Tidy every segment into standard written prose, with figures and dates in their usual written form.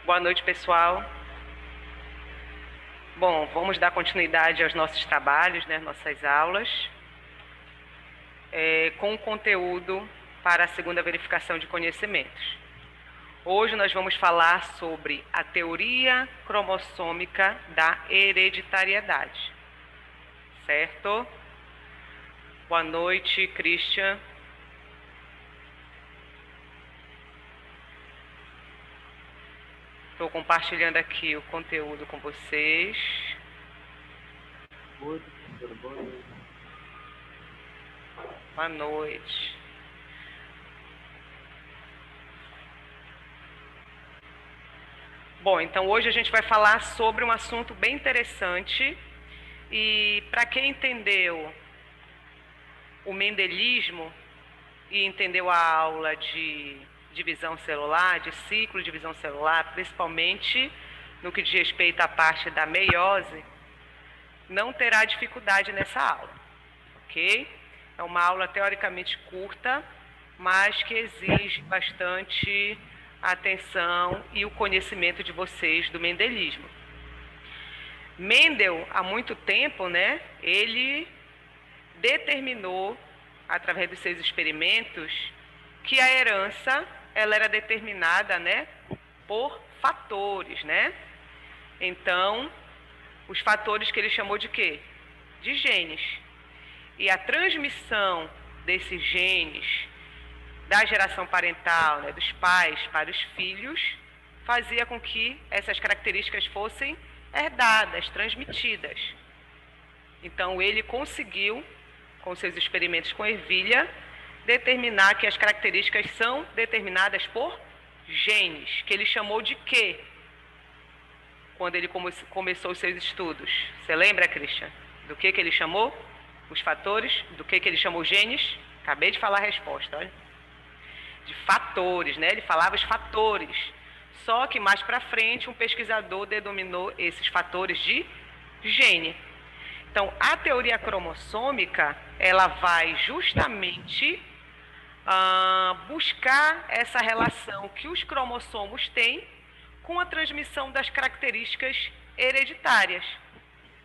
Boa noite, pessoal. Bom, vamos dar continuidade aos nossos trabalhos, né, nossas aulas, com conteúdo para a segunda verificação de conhecimentos. Hoje nós vamos falar sobre a teoria cromossômica da hereditariedade. Certo? Boa noite, Christian. Estou compartilhando aqui o conteúdo com vocês. Oi, professora, boa noite. Boa noite. Bom, então hoje a gente vai falar sobre um assunto bem interessante e para quem entendeu o mendelismo e entendeu a aula de divisão celular, de ciclo de divisão celular, principalmente no que diz respeito à parte da meiose, não terá dificuldade nessa aula, ok? É uma aula teoricamente curta, mas que exige bastante atenção e o conhecimento de vocês do mendelismo. Mendel, há muito tempo, né, ele determinou, através dos seus experimentos, que a herança ela era determinada, né, por fatores, né? Então, os fatores que ele chamou de quê? De genes. E a transmissão desses genes da geração parental, né, dos pais para os filhos, fazia com que essas características fossem herdadas, transmitidas. Então, ele conseguiu, com seus experimentos com ervilha, determinar que as características são determinadas por genes, que ele chamou de quê? Quando ele começou os seus estudos. Você lembra, Christian? Do que ele chamou? Os fatores? Do que ele chamou genes? Acabei de falar a resposta, olha. De fatores, né? Ele falava os fatores. Só que mais para frente um pesquisador denominou esses fatores de gene. Então, a teoria cromossômica, ela vai justamente buscar essa relação que os cromossomos têm com a transmissão das características hereditárias.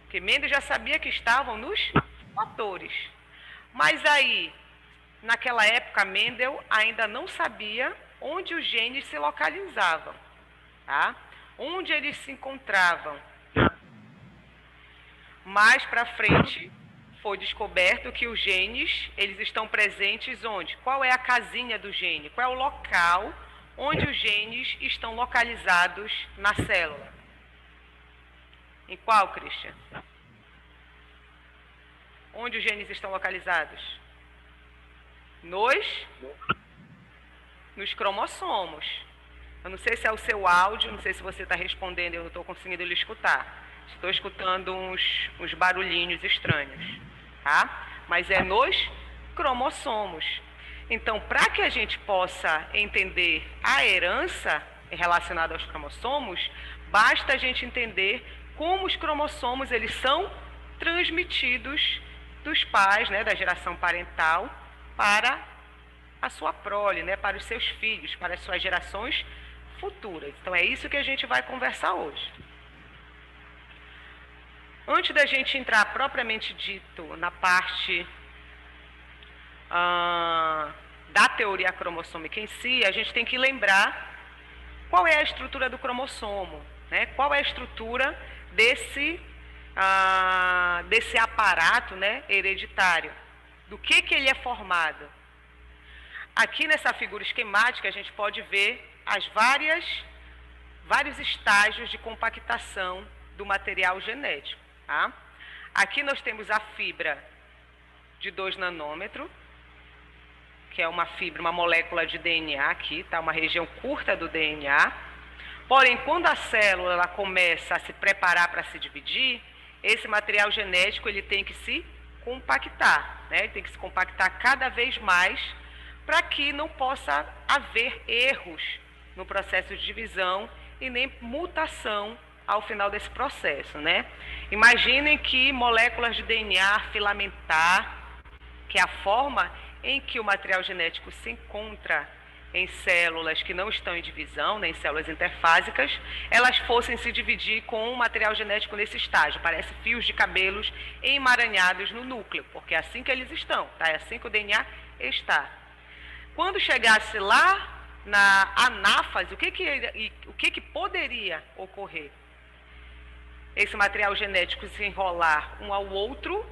Porque Mendel já sabia que estavam nos fatores. Mas aí, naquela época, Mendel ainda não sabia onde os genes se localizavam, tá? Onde eles se encontravam. Mais para frente, foi descoberto que os genes, eles estão presentes onde? Qual é a casinha do gene? Qual é o local onde os genes estão localizados na célula? Em qual, Christian? Onde os genes estão localizados? Nos cromossomos. Eu não sei se é o seu áudio, não sei se você está respondendo, eu não estou conseguindo lhe escutar. Estou escutando uns barulhinhos estranhos, tá? Mas é nos cromossomos. Então, para que a gente possa entender a herança relacionada aos cromossomos, basta a gente entender como os cromossomos eles são transmitidos dos pais, né, da geração parental, para a sua prole, né, para os seus filhos, para as suas gerações futuras. Então, é isso que a gente vai conversar hoje. Antes da gente entrar propriamente dito na parte da teoria cromossômica em si, a gente tem que lembrar qual é a estrutura do cromossomo, né? Qual é a estrutura desse aparato, né, hereditário. Do que ele é formado. Aqui nessa figura esquemática a gente pode ver as vários estágios de compactação do material genético. Tá? Aqui nós temos a fibra de 2 nanômetros, que é uma fibra, uma molécula de DNA aqui, tá? Uma região curta do DNA. Porém, quando a célula ela começa a se preparar para se dividir, esse material genético ele tem que se compactar, né? Ele tem que se compactar cada vez mais para que não possa haver erros no processo de divisão e nem mutação ao final desse processo, né? Imaginem que moléculas de DNA filamentar, que é a forma em que o material genético se encontra em células que não estão em divisão, né, em células interfásicas, elas fossem se dividir com o material genético nesse estágio. Parece fios de cabelos emaranhados no núcleo, porque é assim que eles estão, tá? É assim que o DNA está. Quando chegasse lá na anáfase, o que poderia ocorrer? Esse material genético se enrolar um ao outro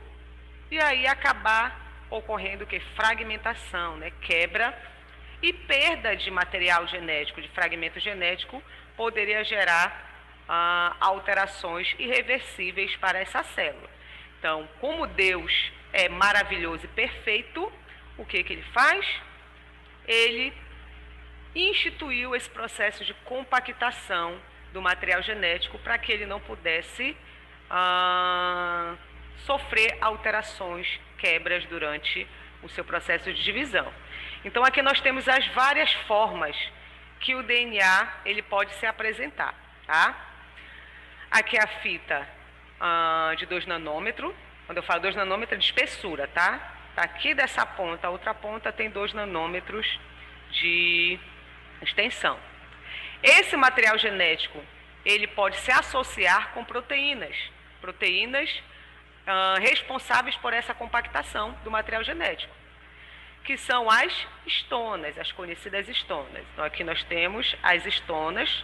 e aí acabar ocorrendo o que? Fragmentação, né? Quebra e perda de material genético, de fragmento genético, poderia gerar alterações irreversíveis para essa célula. Então, como Deus é maravilhoso e perfeito, o que ele faz? Ele instituiu esse processo de compactação do material genético para que ele não pudesse sofrer alterações, quebras durante o seu processo de divisão. Então aqui nós temos as várias formas que o DNA ele pode se apresentar, tá? Aqui é a fita de 2 nanômetros. Quando eu falo 2 nanômetros, de espessura, tá? Tá aqui dessa ponta, a outra ponta tem 2 nanômetros de extensão. Esse material genético, ele pode se associar com proteínas responsáveis por essa compactação do material genético, que são as histonas, as conhecidas histonas. Então aqui nós temos as histonas.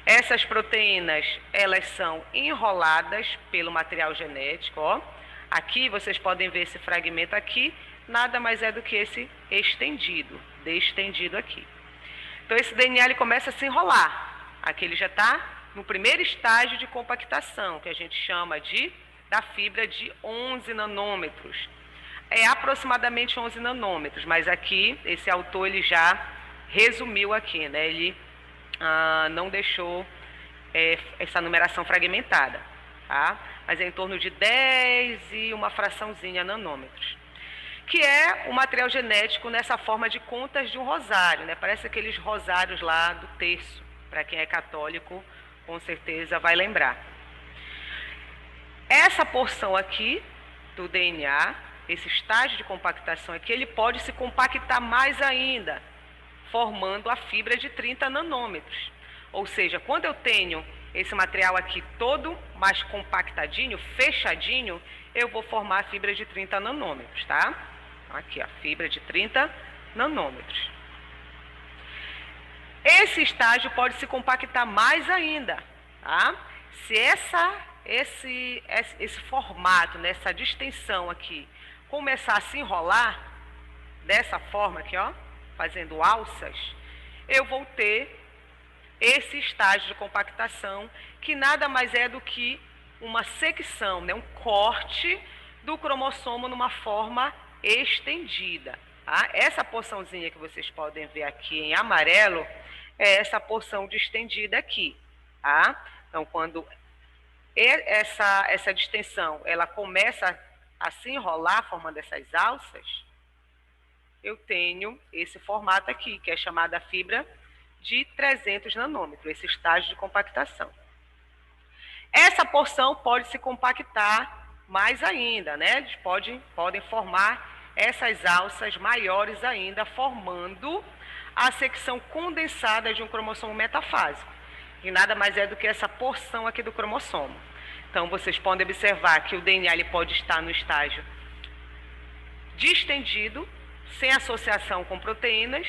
Essas proteínas, elas são enroladas pelo material genético, ó. Aqui vocês podem ver esse fragmento aqui, nada mais é do que esse destendido aqui. Então esse DNA ele começa a se enrolar. Aqui ele já está no primeiro estágio de compactação, que a gente chama da fibra de 11 nanômetros. É aproximadamente 11 nanômetros, mas aqui esse autor ele já resumiu aqui, né? Ele não deixou essa numeração fragmentada, tá? Mas é em torno de 10 e uma fraçãozinha nanômetros, que é o material genético nessa forma de contas de um rosário, né? Parece aqueles rosários lá do terço, para quem é católico, com certeza vai lembrar. Essa porção aqui do DNA, esse estágio de compactação aqui, ele pode se compactar mais ainda, formando a fibra de 30 nanômetros. Ou seja, quando eu tenho esse material aqui todo mais compactadinho, fechadinho, eu vou formar a fibra de 30 nanômetros, tá? Aqui, a fibra de 30 nanômetros. Esse estágio pode se compactar mais ainda, tá? Se esse formato, né, essa distensão aqui, começar a se enrolar dessa forma aqui, ó, fazendo alças, eu vou ter esse estágio de compactação, que nada mais é do que uma secção, né, um corte do cromossomo numa forma estendida. Tá? Essa porçãozinha que vocês podem ver aqui em amarelo é essa porção de estendida aqui. Tá? Então, quando essa distensão ela começa a se enrolar, formando essas alças, eu tenho esse formato aqui, que é chamada fibra de 300 nanômetros, esse estágio de compactação. Essa porção pode se compactar mais ainda, né? Eles podem formar essas alças maiores ainda, formando a secção condensada de um cromossomo metafásico, e nada mais é do que essa porção aqui do cromossomo. Então, vocês podem observar que o DNA ele pode estar no estágio distendido, sem associação com proteínas,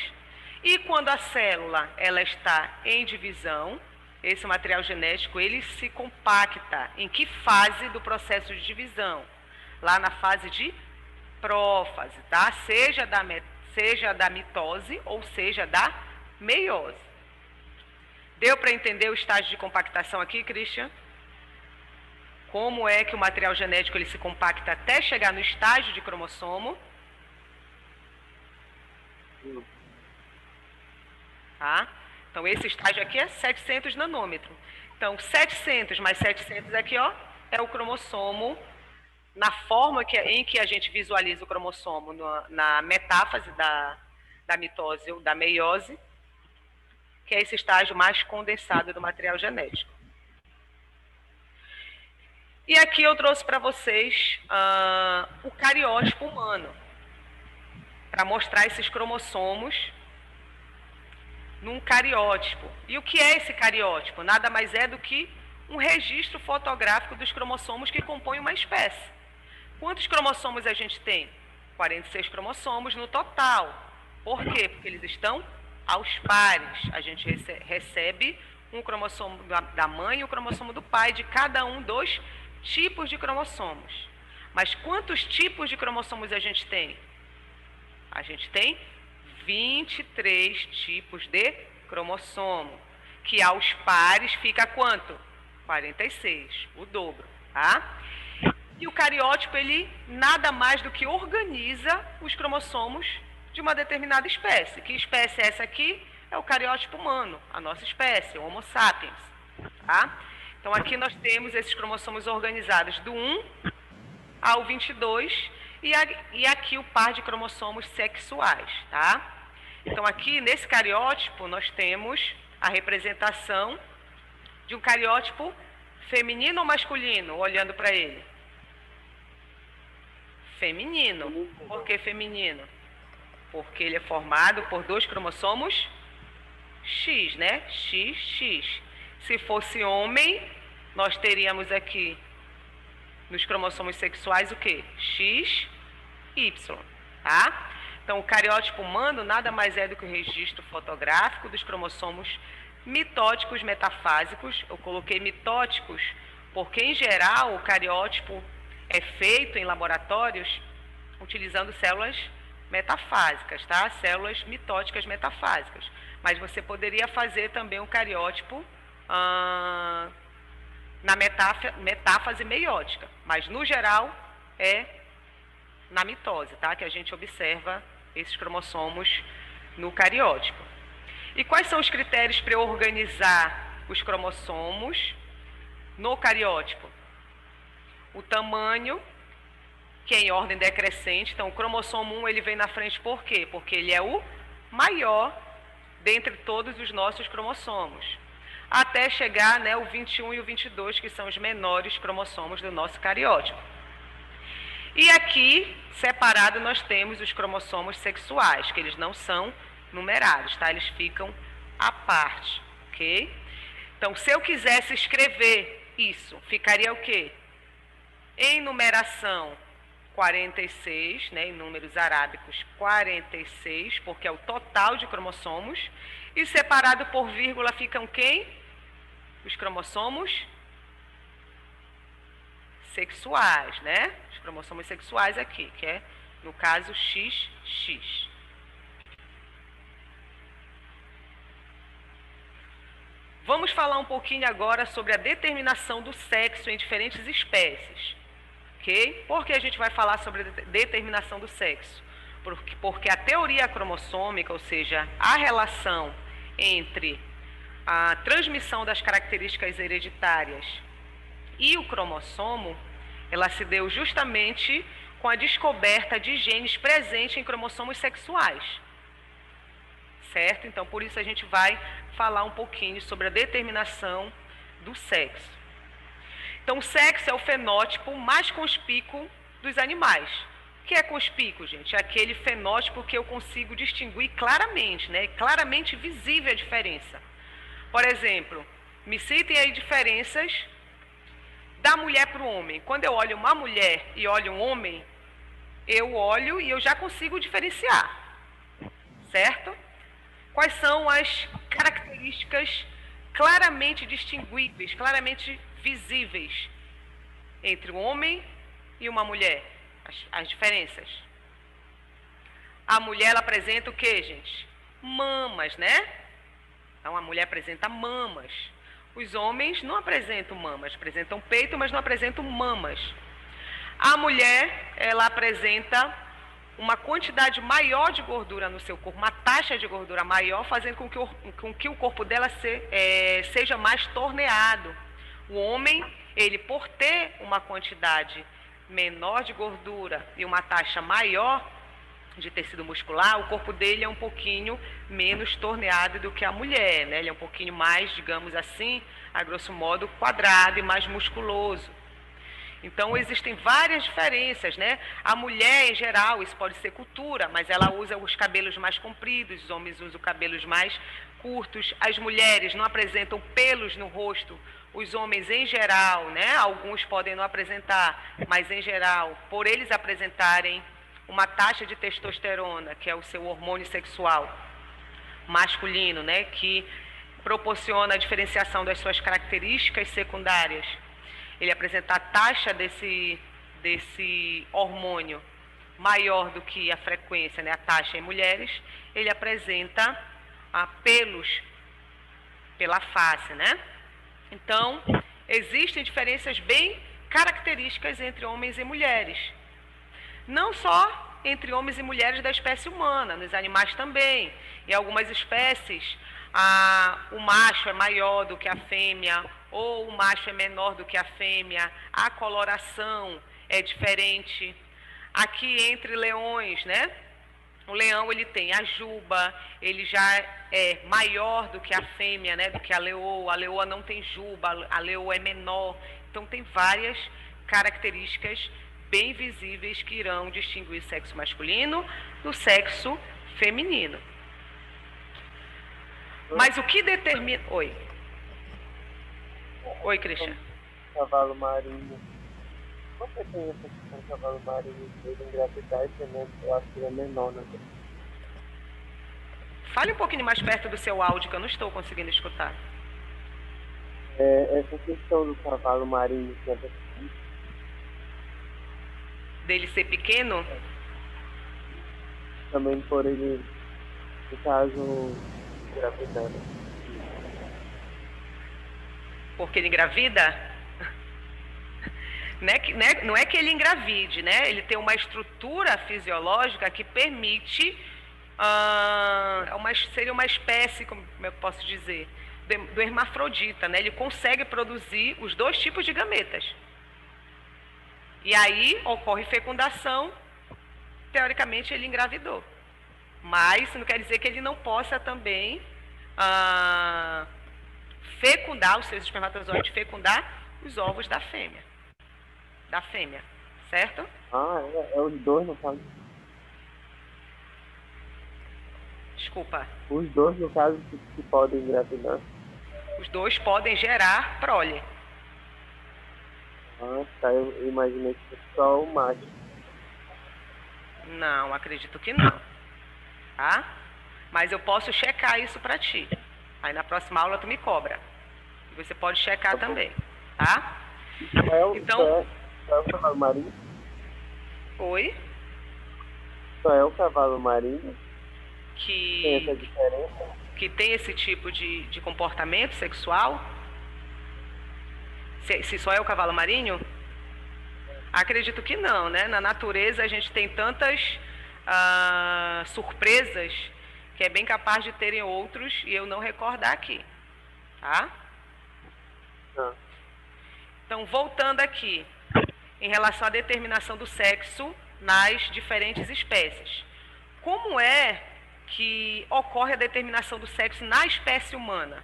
e quando a célula ela está em divisão, esse material genético ele se compacta. Em que fase do processo de divisão? Lá na fase de prófase, tá? Seja da mitose ou seja da meiose. Deu para entender o estágio de compactação aqui, Christian? Como é que o material genético ele se compacta até chegar no estágio de cromossomo? Tá? Então, esse estágio aqui é 700 nanômetros. Então, 700 mais 700 aqui, ó, é o cromossomo na forma em que a gente visualiza o cromossomo na metáfase da mitose ou da meiose, que é esse estágio mais condensado do material genético. E aqui eu trouxe para vocês o cariótipo humano, para mostrar esses cromossomos num cariótipo. E o que é esse cariótipo? Nada mais é do que um registro fotográfico dos cromossomos que compõem uma espécie. Quantos cromossomos a gente tem? 46 cromossomos no total. Por quê? Porque eles estão aos pares. A gente recebe um cromossomo da mãe e um cromossomo do pai de cada um dos tipos de cromossomos. Mas quantos tipos de cromossomos a gente tem? A gente tem 23 tipos de cromossomo, que aos pares fica quanto? 46, o dobro, tá? E o cariótipo, ele nada mais do que organiza os cromossomos de uma determinada espécie. Que espécie é essa aqui? É o cariótipo humano, a nossa espécie, o Homo sapiens, tá? Então aqui nós temos esses cromossomos organizados do 1 ao 22 e aqui o par de cromossomos sexuais, tá? Então aqui nesse cariótipo nós temos a representação de um cariótipo feminino ou masculino, olhando para ele? Feminino. Por que feminino? Porque ele é formado por 2 cromossomos X, né? XX. Se fosse homem, nós teríamos aqui nos cromossomos sexuais o quê? X, Y, tá? Então, o cariótipo humano nada mais é do que o registro fotográfico dos cromossomos mitóticos metafásicos. Eu coloquei mitóticos porque, em geral, o cariótipo é feito em laboratórios utilizando células metafásicas, tá? Células mitóticas metafásicas. Mas você poderia fazer também um cariótipo na metáfase meiótica. Mas, no geral, é na mitose, tá? Que a gente observa esses cromossomos no cariótipo. E quais são os critérios para eu organizar os cromossomos no cariótipo? O tamanho, que é em ordem decrescente. Então, o cromossomo 1 ele vem na frente por quê? Porque ele é o maior dentre todos os nossos cromossomos. Até chegar, né, o 21 e o 22, que são os menores cromossomos do nosso cariótipo. E aqui, separado, nós temos os cromossomos sexuais, que eles não são numerados, tá? Eles ficam à parte, ok? Então, se eu quisesse escrever isso, ficaria o quê? Em numeração 46, né, em números arábicos 46, porque é o total de cromossomos, e separado por vírgula ficam quem? Os cromossomos sexuais, né? Os cromossomos sexuais aqui, que é, no caso, XX. Vamos falar um pouquinho agora sobre a determinação do sexo em diferentes espécies. Ok? Por que a gente vai falar sobre a determinação do sexo? Porque a teoria cromossômica, ou seja, a relação entre a transmissão das características hereditárias e o cromossomo, ela se deu justamente com a descoberta de genes presentes em cromossomos sexuais. Certo? Então, por isso a gente vai falar um pouquinho sobre a determinação do sexo. Então, o sexo é o fenótipo mais conspícuo dos animais. O que é conspícuo, gente? É aquele fenótipo que eu consigo distinguir claramente, né? Claramente visível a diferença. Por exemplo, me citem aí diferenças da mulher para o homem. Quando eu olho uma mulher e olho um homem, eu olho e eu já consigo diferenciar. Certo? Quais são as características claramente distinguíveis, claramente visíveis entre um homem e uma mulher? As diferenças. A mulher, ela apresenta o quê, gente? Mamas, né? Então, a mulher apresenta mamas. Os homens não apresentam mamas, apresentam peito, mas não apresentam mamas. A mulher, ela apresenta uma quantidade maior de gordura no seu corpo, uma taxa de gordura maior, fazendo com que o corpo dela seja mais torneado. O homem, ele por ter uma quantidade menor de gordura e uma taxa maior de tecido muscular, o corpo dele é um pouquinho menos torneado do que a mulher, né? Ele é um pouquinho mais, digamos assim, a grosso modo, quadrado e mais musculoso. Então, existem várias diferenças, né? A mulher, em geral, isso pode ser cultura, mas ela usa os cabelos mais compridos, os homens usam cabelos mais curtos. As mulheres não apresentam pelos no rosto, os homens, em geral, né? Alguns podem não apresentar, mas, em geral, por eles apresentarem uma taxa de testosterona, que é o seu hormônio sexual masculino, né? Que proporciona a diferenciação das suas características secundárias. Ele apresenta a taxa desse hormônio maior do que a frequência, né, a taxa em mulheres, ele apresenta pelos pela face, né? Então, existem diferenças bem características entre homens e mulheres. Não só entre homens e mulheres da espécie humana, nos animais também. Em algumas espécies, o macho é maior do que a fêmea, ou o macho é menor do que a fêmea, a coloração é diferente. Aqui entre leões, né? O leão, ele tem a juba, ele já é maior do que a fêmea, né? Do que a leoa não tem juba, a leoa é menor. Então tem várias características bem visíveis que irão distinguir o sexo masculino do sexo feminino. Mas o que determina... Oi, Christian. Cavalo marinho. Por que tem essa questão do cavalo marinho de engravidar e né? Eu acho que ele é menor, né? Fale um pouquinho mais perto do seu áudio, que eu não estou conseguindo escutar. Essa questão do cavalo marinho, que é dele ser pequeno? Também por ele, no caso, engravidando. Porque ele engravida? Não é que ele engravide, né? Ele tem uma estrutura fisiológica que permite, seria uma espécie, como eu posso dizer, do hermafrodita, né? Ele consegue produzir os dois tipos de gametas. E aí ocorre fecundação, teoricamente ele engravidou. Mas isso não quer dizer que ele não possa também fecundar, os seus espermatozoides, fecundar os ovos da fêmea. Certo? É os dois, no caso. Desculpa. Os dois, no caso, que podem engravidar. Os dois podem gerar prole. Tá. Eu imaginei que fosse só o macho. Não, acredito que não. Tá? Mas eu posso checar isso pra ti. Aí na próxima aula tu me cobra. E você pode checar também. Tá? Então... Só é o cavalo marinho? Oi? Só é o cavalo marinho? Tem essa diferença? Que tem esse tipo de comportamento sexual? Se só é o cavalo marinho? Acredito que não, né? Na natureza a gente tem tantas surpresas que é bem capaz de terem outros e eu não recordar aqui. Tá? Então, voltando aqui, em relação à determinação do sexo nas diferentes espécies. Como é que ocorre a determinação do sexo na espécie humana?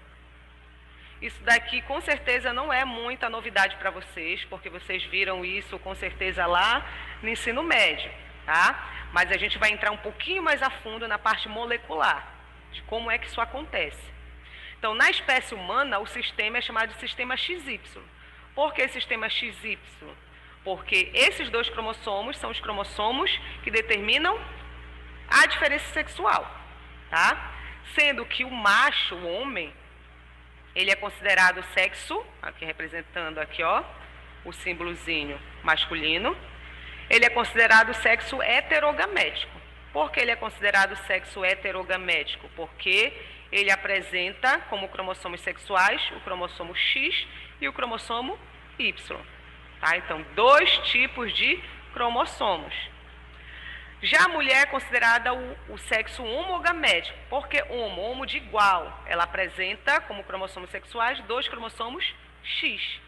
Isso daqui, com certeza, não é muita novidade para vocês, porque vocês viram isso, com certeza, lá no ensino médio, tá? Mas a gente vai entrar um pouquinho mais a fundo na parte molecular, de como é que isso acontece. Então, na espécie humana, o sistema é chamado de sistema XY. Por que sistema XY? Porque esses dois cromossomos são os cromossomos que determinam a diferença sexual, tá? Sendo que o macho, o homem, ele é considerado sexo, aqui representando aqui, ó, o símbolozinho masculino, ele é considerado sexo heterogamético. Por que ele é considerado sexo heterogamético? Porque ele apresenta como cromossomos sexuais o cromossomo X e o cromossomo Y. Tá? Então, dois tipos de cromossomos. Já a mulher é considerada o sexo homogamético. Por que homo? Homo de igual. Ela apresenta como cromossomos sexuais dois cromossomos X.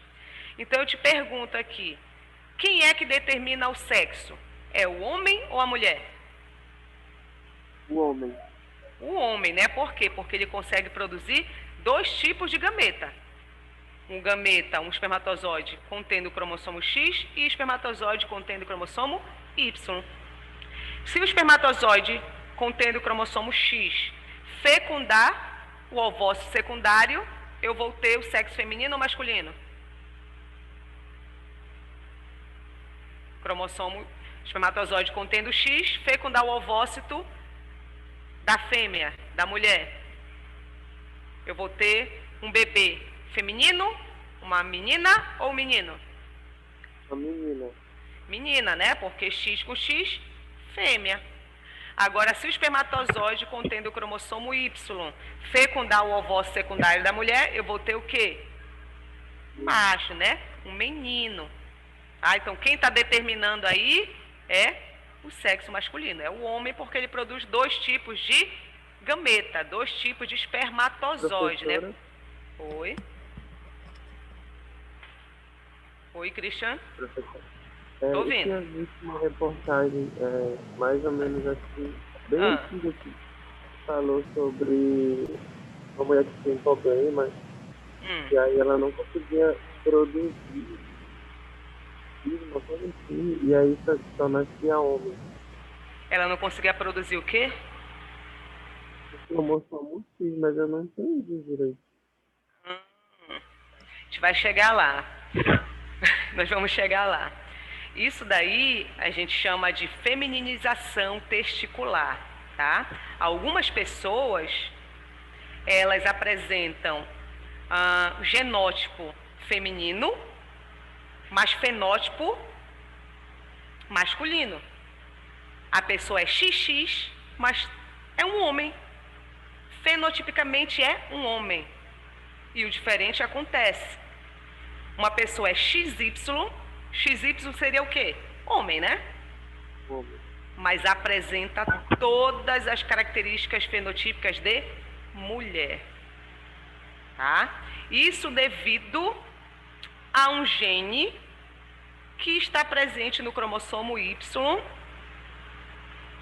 Então, eu te pergunto aqui, quem é que determina o sexo? É o homem ou a mulher? O homem. O homem, né? Por quê? Porque ele consegue produzir dois tipos de gameta. um gameta, um espermatozoide contendo o cromossomo X e espermatozoide contendo o cromossomo Y. Se o espermatozoide contendo o cromossomo X fecundar o ovócito secundário, eu vou ter o sexo feminino ou masculino? Cromossomo espermatozoide contendo X, fecundar o ovócito da fêmea, da mulher. Eu vou ter um bebê feminino, uma menina ou menino? Uma menina. Menina, né? Porque X com X, fêmea. Agora, se o espermatozoide contendo o cromossomo Y fecundar o ovócito secundário da mulher, eu vou ter o quê? Macho, né? Um menino. Então, quem está determinando aí é o sexo masculino. É o homem, porque ele produz 2 tipos de gameta, 2 tipos de espermatozoide, né? Oi. Oi, Christian. Professor. Tô ouvindo. Eu tinha visto uma reportagem, mais ou menos assim, bem antiga, que falou sobre uma mulher que tem problema, e aí ela não conseguia produzir, uma coisa assim, e aí só nascia homem. Ela não conseguia produzir o quê? O cromossomo X, mas eu não entendi direito. A gente vai chegar lá. Nós vamos chegar lá. Isso daí a gente chama de femininização testicular, tá? Algumas pessoas, elas apresentam genótipo feminino, mas fenótipo masculino. A pessoa é XX, mas é um homem. Fenotipicamente é um homem. E o diferente acontece. Uma pessoa é XY, XY seria o quê? Homem, né? Homem. Mas apresenta todas as características fenotípicas de mulher. Tá? Isso devido a um gene que está presente no cromossomo Y,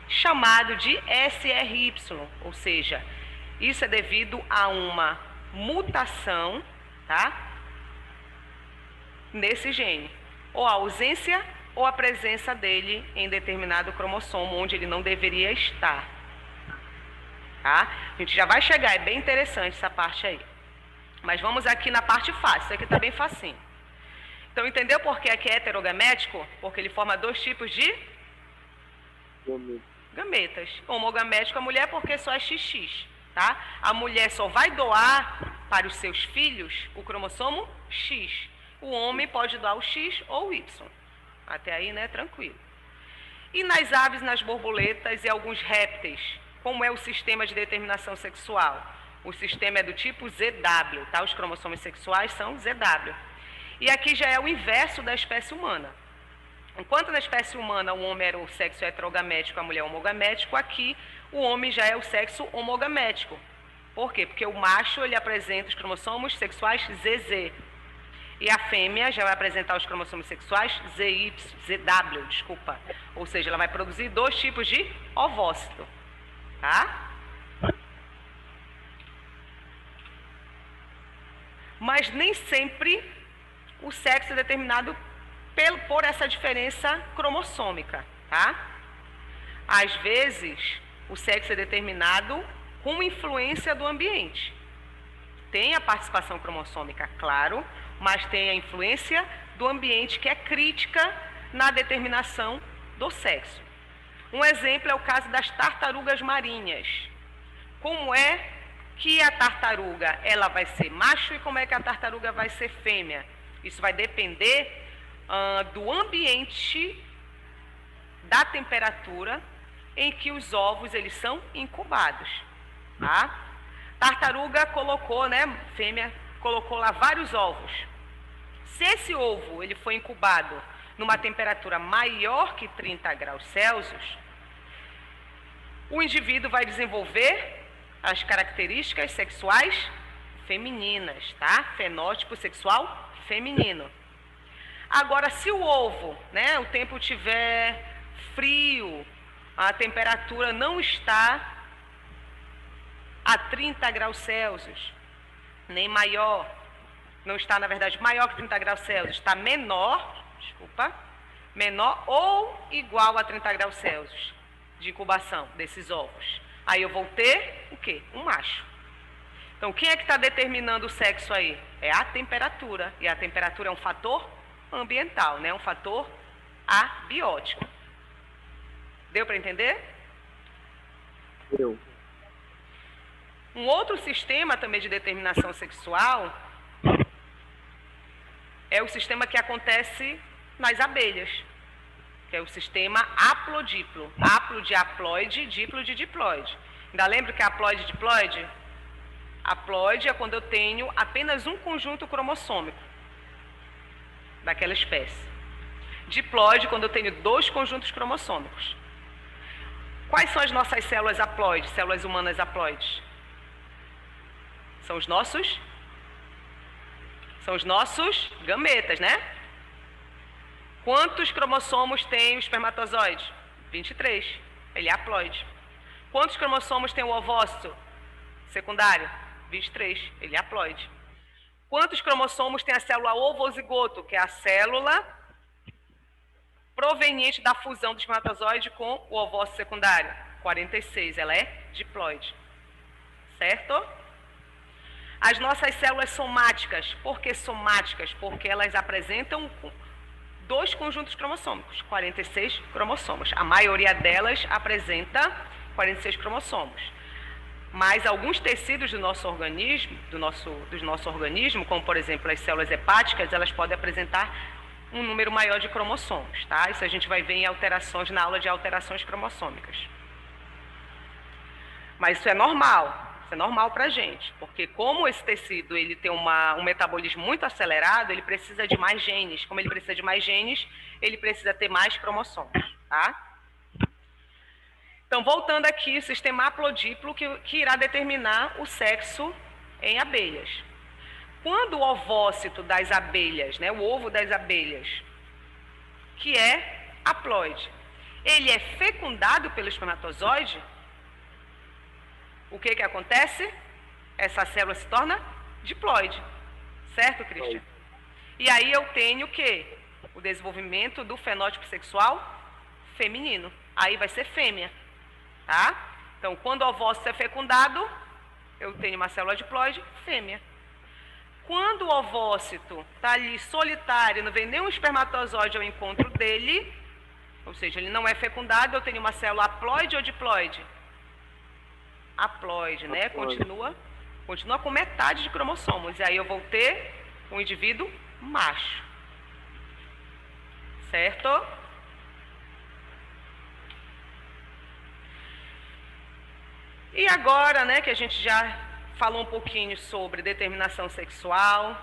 chamado de SRY, ou seja, isso é devido a uma mutação, tá? Nesse gene, ou a ausência ou a presença dele em determinado cromossomo onde ele não deveria estar, tá? A gente já vai chegar, é bem interessante essa parte aí. Mas vamos aqui na parte fácil, isso aqui está bem facinho. Então, entendeu por que aqui é heterogamético? Porque ele forma 2 tipos de gametas. Homogamético a mulher porque só é XX, tá? A mulher só vai doar para os seus filhos o cromossomo X. O homem pode doar o X ou o Y. Até aí, né? Tranquilo. E nas aves, nas borboletas e alguns répteis, como é o sistema de determinação sexual? O sistema é do tipo ZW, tá? Os cromossomos sexuais são ZW. E aqui já é o inverso da espécie humana. Enquanto na espécie humana o homem era o sexo heterogamético, a mulher homogamético, aqui o homem já é o sexo homogamético. Por quê? Porque o macho ele apresenta os cromossomos sexuais ZZ. E a fêmea já vai apresentar os cromossomos sexuais ZW, desculpa. Ou seja, ela vai produzir 2 tipos de ovócito. Tá? Mas nem sempre o sexo é determinado por essa diferença cromossômica, tá? Às vezes, o sexo é determinado com influência do ambiente. Tem a participação cromossômica, claro, mas tem a influência do ambiente que é crítica na determinação do sexo. Um exemplo é o caso das tartarugas marinhas. Como é que a tartaruga ela vai ser macho e como é que a tartaruga vai ser fêmea? Isso vai depender do ambiente, da temperatura em que os ovos eles são incubados. Tá? Tartaruga colocou, né, fêmea colocou lá vários ovos. Se esse ovo ele foi incubado numa temperatura maior que 30 graus Celsius, o indivíduo vai desenvolver as características sexuais femininas, tá? Fenótipo sexual feminino. Agora, se o ovo, né, o tempo estiver frio, a temperatura não está a 30 graus Celsius, nem maior, Não está, na verdade, maior que 30 graus Celsius, está menor, menor ou igual a 30 graus Celsius de incubação desses ovos. Aí eu vou ter o quê? Um macho. Então, quem é que está determinando o sexo aí? É a temperatura. E a temperatura é um fator ambiental, né? Um fator abiótico. Deu para entender? Deu. Um outro sistema também de determinação sexual é o sistema que acontece nas abelhas, que é o sistema haplodiplo. Haplo de haploide, diplo de diploide. Ainda lembra que é haploide e diploide? Haploide é quando eu tenho apenas um conjunto cromossômico daquela espécie. Diploide quando eu tenho 2 conjuntos cromossômicos. Quais são as nossas células haploides, células humanas haploides? São os nossos gametas, né? Quantos cromossomos tem o espermatozoide? 23. Ele é haploide. Quantos cromossomos tem o ovócito secundário? 23. Ele é haploide. Quantos cromossomos tem a célula ovozigoto, que é a célula proveniente da fusão do espermatozoide com o ovócito secundário? 46. Ela é diploide. Certo? As nossas células somáticas. Por que somáticas? Porque elas apresentam 2 conjuntos cromossômicos, 46 cromossomos. A maioria delas apresenta 46 cromossomos. Mas alguns tecidos do nosso organismo, do nosso organismo, como por exemplo as células hepáticas, elas podem apresentar um número maior de cromossomos, tá? Isso a gente vai ver em alterações, na aula de alterações cromossômicas. Mas isso é normal. Isso é normal para a gente, porque como esse tecido ele tem um metabolismo muito acelerado, ele precisa de mais genes. Como ele precisa de mais genes, ele precisa ter mais cromossomos, tá? Então, voltando aqui, o sistema haplodiplo que irá determinar o sexo em abelhas. Quando o ovócito das abelhas, né, o ovo das abelhas, que é haploide, ele é fecundado pelo espermatozoide, o que acontece? Essa célula se torna diploide. Certo, Cristian? E aí eu tenho o quê? O desenvolvimento do fenótipo sexual feminino. Aí vai ser fêmea. Tá? Então, quando o ovócito é fecundado, eu tenho uma célula diploide fêmea. Quando o ovócito está ali solitário, não vem nenhum espermatozoide ao encontro dele, ou seja, ele não é fecundado, eu tenho uma célula haploide ou diploide? Haploide, né? Continua com metade de cromossomos. E aí eu vou ter um indivíduo macho. Certo? E agora, né, que a gente já falou um pouquinho sobre determinação sexual,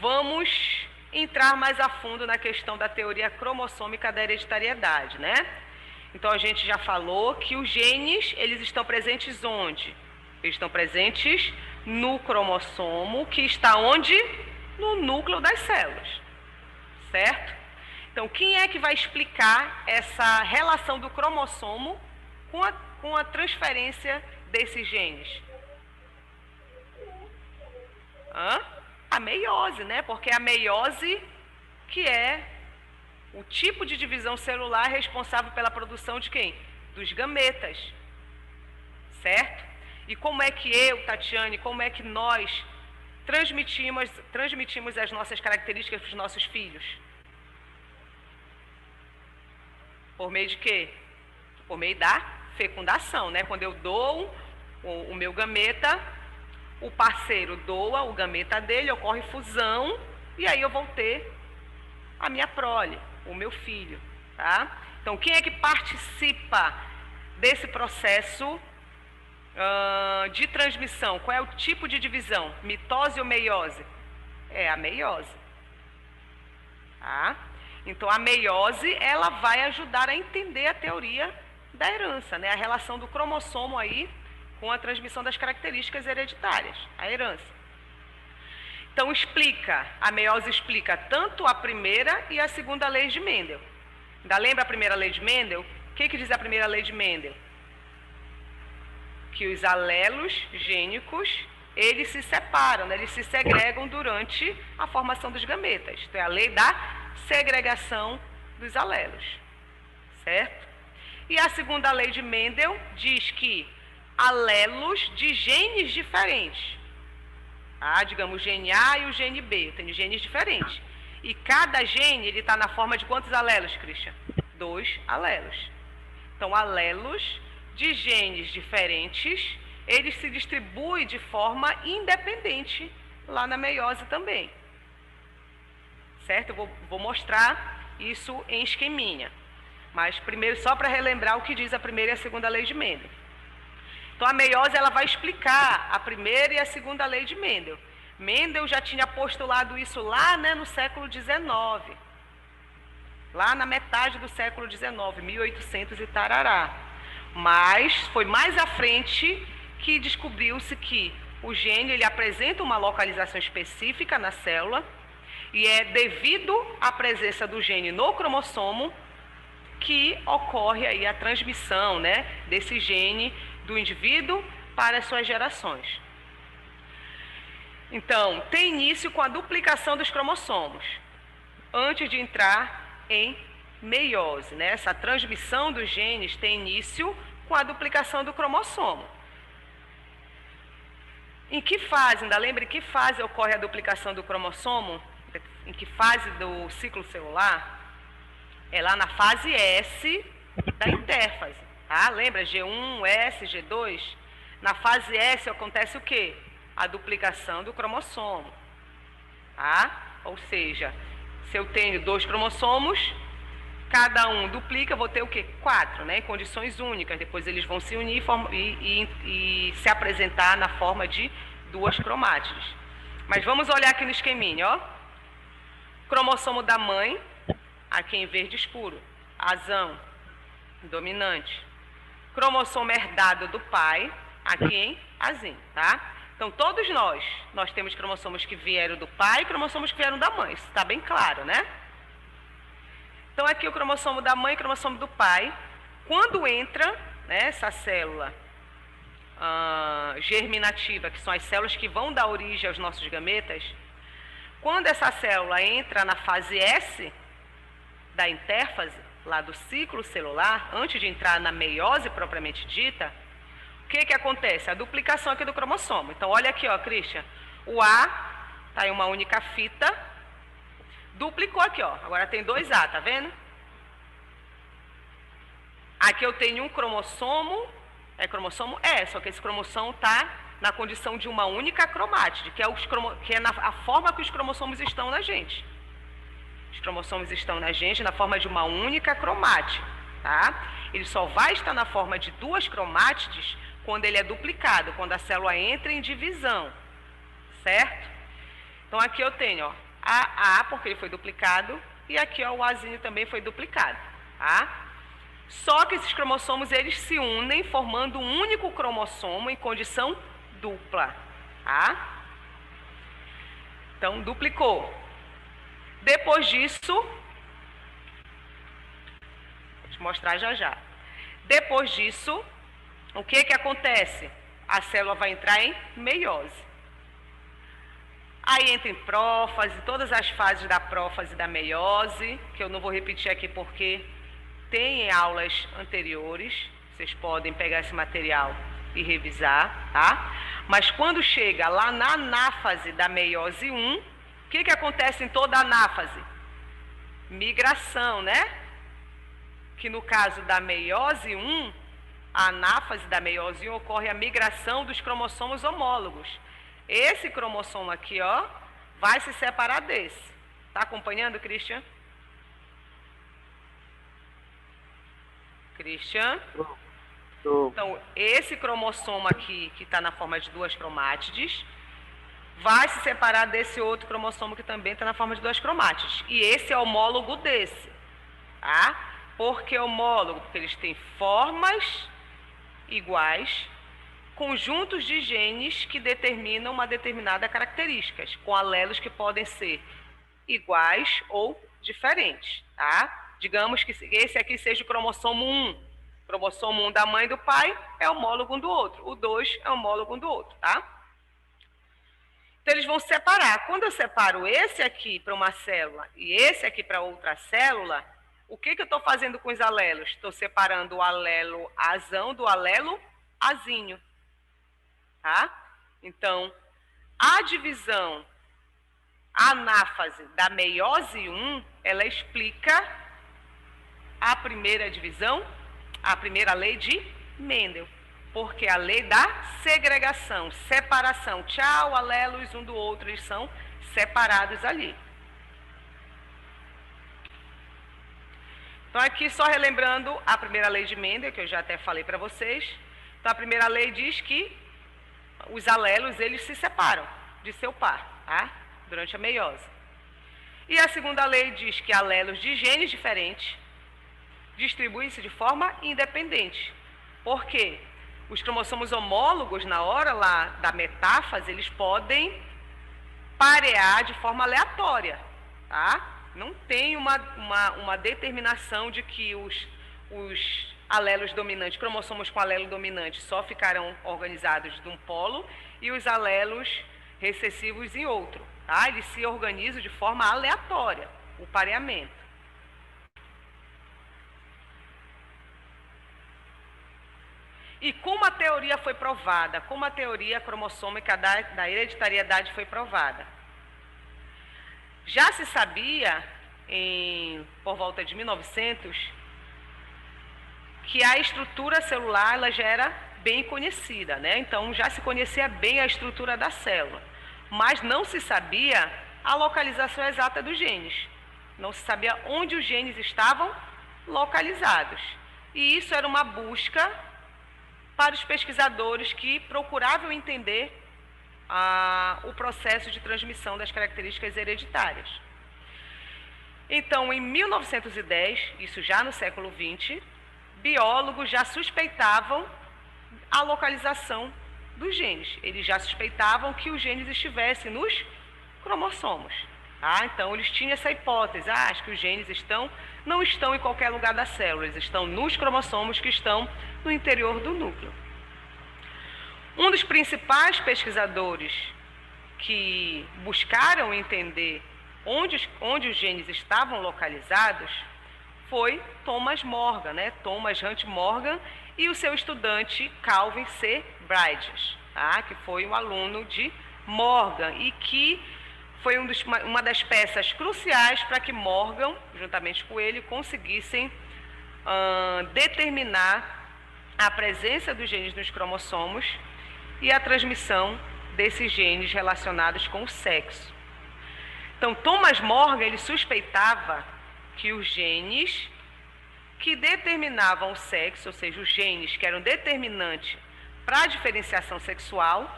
vamos entrar mais a fundo na questão da teoria cromossômica da hereditariedade, né? Então, a gente já falou que os genes, eles estão presentes onde? Eles estão presentes no cromossomo, que está onde? No núcleo das células, certo? Então, quem é que vai explicar essa relação do cromossomo com a transferência desses genes? A meiose, né? Porque a meiose que é o tipo de divisão celular responsável pela produção de quem? Dos gametas, certo? E como é que eu, Tatiane, como é que nós transmitimos as nossas características para os nossos filhos? Por meio de quê? Por meio da fecundação, né? Quando eu dou o meu gameta, o parceiro doa o gameta dele, ocorre fusão, e aí eu vou ter a minha prole, o meu filho, tá? Então, quem é que participa desse processo de transmissão? Qual é o tipo de divisão? Mitose ou meiose? É a meiose, tá? Então, a meiose, ela vai ajudar a entender a teoria da herança, né? A relação do cromossomo aí com a transmissão das características hereditárias, a herança. Então, a meiose explica tanto a primeira e a segunda lei de Mendel. Ainda lembra a primeira lei de Mendel? O que diz a primeira lei de Mendel? Que os alelos gênicos, eles se separam, né? Eles se segregam durante a formação dos gametas. Então, é a lei da segregação dos alelos, certo? E a segunda lei de Mendel diz que alelos de genes diferentes, digamos o gene A e o gene B, eu tenho genes diferentes. E cada gene, ele está na forma de quantos alelos, Christian? 2 alelos. Então, alelos de genes diferentes, eles se distribuem de forma independente lá na meiose também. Certo? Eu vou mostrar isso em esqueminha. Mas primeiro, só para relembrar o que diz a primeira e a segunda lei de Mendel. Então, a meiose ela vai explicar a primeira e a segunda lei de Mendel. Mendel já tinha postulado isso lá, né, no século XIX. Lá na metade do século XIX, 1800 e tarará. Mas foi mais à frente que descobriu-se que o gene ele apresenta uma localização específica na célula e é devido à presença do gene no cromossomo que ocorre aí a transmissão, né, desse gene do indivíduo para as suas gerações. Então, tem início com a duplicação dos cromossomos, antes de entrar em meiose, né? Essa transmissão dos genes tem início com a duplicação do cromossomo. Em que fase, ainda lembra em que fase ocorre a duplicação do cromossomo? Em que fase do ciclo celular? É lá na fase S da intérfase, tá? Lembra? G1, S, G2? Na fase S acontece o quê? A duplicação do cromossomo, tá? Ou seja, se eu tenho 2 cromossomos, cada um duplica, vou ter o quê? 4, né? Em condições únicas. Depois eles vão se unir e se apresentar na forma de 2 cromátides. Mas vamos olhar aqui no esqueminha, ó. Cromossomo da mãe, aqui em verde escuro, azão, dominante. Cromossomo herdado do pai, aqui em azul, tá? Então, todos nós temos cromossomos que vieram do pai e cromossomos que vieram da mãe. Isso está bem claro, né? Então, aqui o cromossomo da mãe e o cromossomo do pai. Quando entra, né, essa célula germinativa, que são as células que vão dar origem aos nossos gametas, quando essa célula entra na fase S da intérfase, lá do ciclo celular, antes de entrar na meiose propriamente dita, o que acontece? A duplicação aqui do cromossomo. Então, olha aqui, ó, Christian. O A está em uma única fita. Duplicou aqui, ó. Agora tem 2 A, tá vendo? Aqui eu tenho um cromossomo. É cromossomo E, só que esse cromossomo está na condição de uma única cromátide, que é a forma que os cromossomos estão na gente. Os cromossomos estão na gente na forma de uma única cromátide, tá? Ele só vai estar na forma de 2 cromátides quando ele é duplicado, quando a célula entra em divisão, certo? Então, aqui eu tenho, ó, A, porque ele foi duplicado, e aqui, ó, o Azinho também foi duplicado, tá? Só que esses cromossomos, eles se unem formando um único cromossomo em condição dupla, tá? Então, duplicou. Depois disso, vou te mostrar já já. Depois disso, o que acontece? A célula vai entrar em meiose. Aí entra em prófase, todas as fases da prófase e da meiose, que eu não vou repetir aqui porque tem em aulas anteriores, vocês podem pegar esse material e revisar, tá? Mas quando chega lá na anáfase da meiose 1, o que acontece em toda a anáfase? Migração, né? Que no caso da meiose 1, a anáfase da meiose 1 ocorre a migração dos cromossomos homólogos. Esse cromossomo aqui, ó, vai se separar desse. Tá acompanhando, Christian? Christian? Então, esse cromossomo aqui, que está na forma de 2 cromátides, vai se separar desse outro cromossomo que também está na forma de 2 cromátides. E esse é homólogo desse, tá? Por que homólogo? Porque eles têm formas iguais, conjuntos de genes que determinam uma determinada característica, com alelos que podem ser iguais ou diferentes, tá? Digamos que esse aqui seja o cromossomo 1. O cromossomo 1 da mãe e do pai é homólogo um do outro. O 2 é homólogo um do outro, tá? Então, eles vão separar. Quando eu separo esse aqui para uma célula e esse aqui para outra célula, o que eu estou fazendo com os alelos? Estou separando o alelo azão do alelo azinho. Tá? Então, a divisão anáfase da meiose 1, ela explica a primeira divisão, a primeira lei de Mendel. Porque a lei da segregação, separação, tchau, alelos um do outro, eles são separados ali. Então, aqui só relembrando a primeira lei de Mendel, que eu já até falei para vocês. Então, a primeira lei diz que os alelos, eles se separam de seu par, tá? Durante a meiose. E a segunda lei diz que alelos de genes diferentes distribuem-se de forma independente. Por quê? Os cromossomos homólogos, na hora lá da metáfase, eles podem parear de forma aleatória, tá? Não tem uma determinação de que os alelos dominantes, cromossomos com alelo dominante, só ficarão organizados de um polo e os alelos recessivos em outro, tá? Eles se organizam de forma aleatória, o pareamento. E como a teoria foi provada, como a teoria cromossômica da hereditariedade foi provada? Já se sabia, por volta de 1900, que a estrutura celular ela já era bem conhecida, né? Então, já se conhecia bem a estrutura da célula, mas não se sabia a localização exata dos genes. Não se sabia onde os genes estavam localizados. E isso era uma busca para os pesquisadores que procuravam entender o processo de transmissão das características hereditárias. Então, em 1910, isso já no século XX, biólogos já suspeitavam a localização dos genes. Eles já suspeitavam que os genes estivessem nos cromossomos. Tá? Então, eles tinham essa hipótese. Acho que os genes não estão em qualquer lugar da célula, eles estão nos cromossomos que estão no interior do núcleo. Um dos principais pesquisadores que buscaram entender onde os genes estavam localizados foi Thomas Morgan, né? Thomas Hunt Morgan e o seu estudante Calvin C. Bridges, tá? Que foi um aluno de Morgan e que foi uma das peças cruciais para que Morgan, juntamente com ele, conseguissem determinar a presença dos genes nos cromossomos e a transmissão desses genes relacionados com o sexo. Então, Thomas Morgan, ele suspeitava que os genes que determinavam o sexo, ou seja, os genes que eram determinantes para a diferenciação sexual,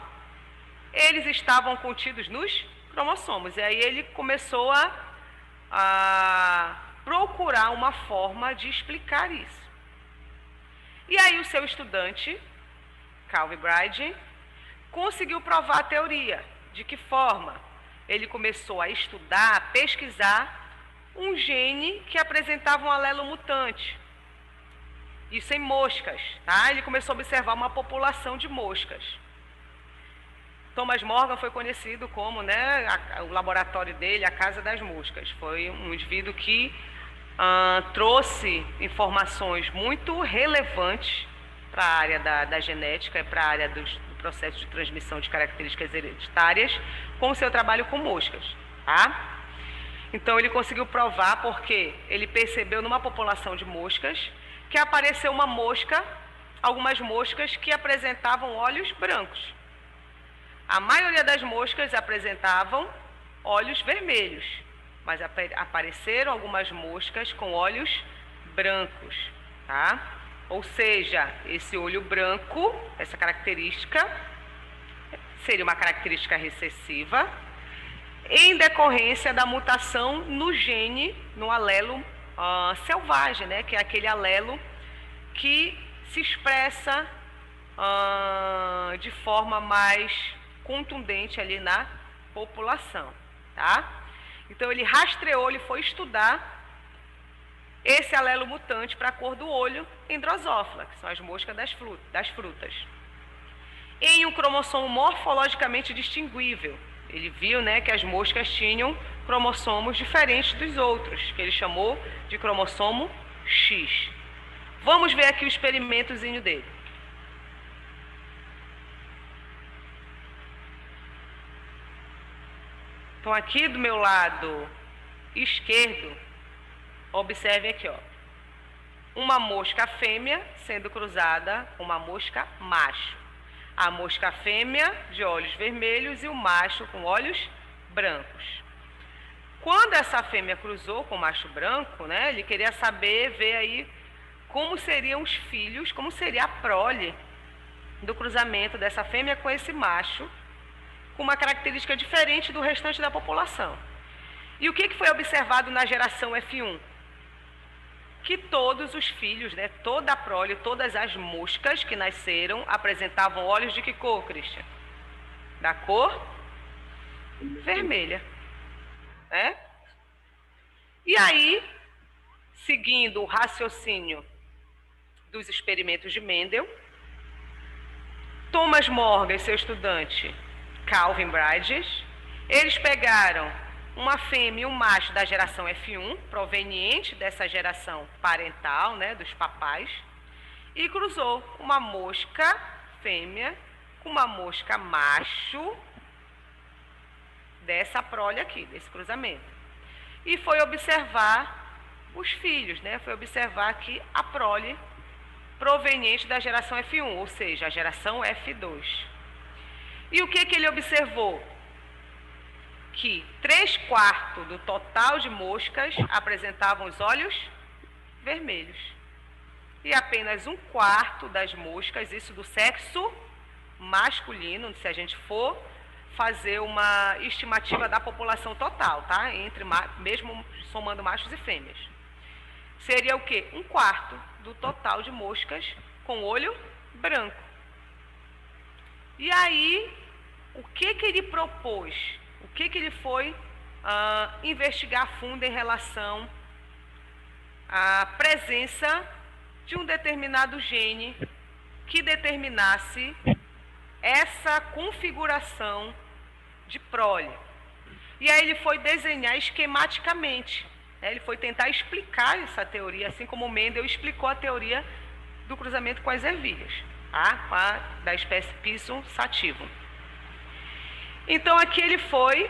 eles estavam contidos nos cromossomos. E aí ele começou a procurar uma forma de explicar isso. E aí o seu estudante, Calvin Bridges, conseguiu provar a teoria. De que forma? Ele começou a estudar, a pesquisar um gene que apresentava um alelo mutante. Isso em moscas, tá? Ele começou a observar uma população de moscas. Thomas Morgan foi conhecido como, né, o laboratório dele, a Casa das Moscas. Foi um indivíduo que trouxe informações muito relevantes para a área da genética e para a área do processo de transmissão de características hereditárias com o seu trabalho com moscas, tá? Então, ele conseguiu provar porque ele percebeu numa população de moscas que apareceu algumas moscas que apresentavam olhos brancos. A maioria das moscas apresentavam olhos vermelhos, mas apareceram algumas moscas com olhos brancos, tá? Ou seja, esse olho branco, essa característica, seria uma característica recessiva, em decorrência da mutação no gene, no alelo selvagem, né? Que é aquele alelo que se expressa de forma mais contundente ali na população, tá? Então ele rastreou, ele foi estudar esse alelo mutante para a cor do olho em Drosophila, que são as moscas das frutas. Em um cromossomo morfologicamente distinguível, Ele viu, né, que as moscas tinham cromossomos diferentes dos outros, que ele chamou de cromossomo X. Vamos ver aqui o experimentozinho dele. Então, aqui do meu lado esquerdo, observe aqui, ó, uma mosca fêmea sendo cruzada com uma mosca macho. A mosca fêmea de olhos vermelhos e o macho com olhos brancos. Quando essa fêmea cruzou com o macho branco, né, ele queria saber, ver aí como seriam os filhos, como seria a prole do cruzamento dessa fêmea com esse macho, com uma característica diferente do restante da população. E o que foi observado na geração F1? Que todos os filhos, né, toda a prole, todas as moscas que nasceram apresentavam olhos de que cor, Christian? Da cor vermelha. Né? E aí, seguindo o raciocínio dos experimentos de Mendel, Thomas Morgan e seu estudante Calvin Bridges, eles pegaram uma fêmea e um macho da geração F1, proveniente dessa geração parental, né, dos papais, e cruzou uma mosca fêmea com uma mosca macho dessa prole aqui, desse cruzamento. E foi observar os filhos, né? Foi observar aqui a prole proveniente da geração F1, ou seja, a geração F2. E o que ele observou? Que 3/4 do total de moscas apresentavam os olhos vermelhos. E apenas 1/4 das moscas, isso do sexo masculino, se a gente for fazer uma estimativa da população total, tá? Mesmo somando machos e fêmeas. Seria o quê? 1/4 do total de moscas com olho branco. E aí, o que ele propôs? O que ele foi investigar a fundo em relação à presença de um determinado gene que determinasse essa configuração de prole. E aí ele foi desenhar esquematicamente, né? Ele foi tentar explicar essa teoria, assim como Mendel explicou a teoria do cruzamento com as ervilhas, tá? Da espécie Pisum sativum. Então aqui ele foi,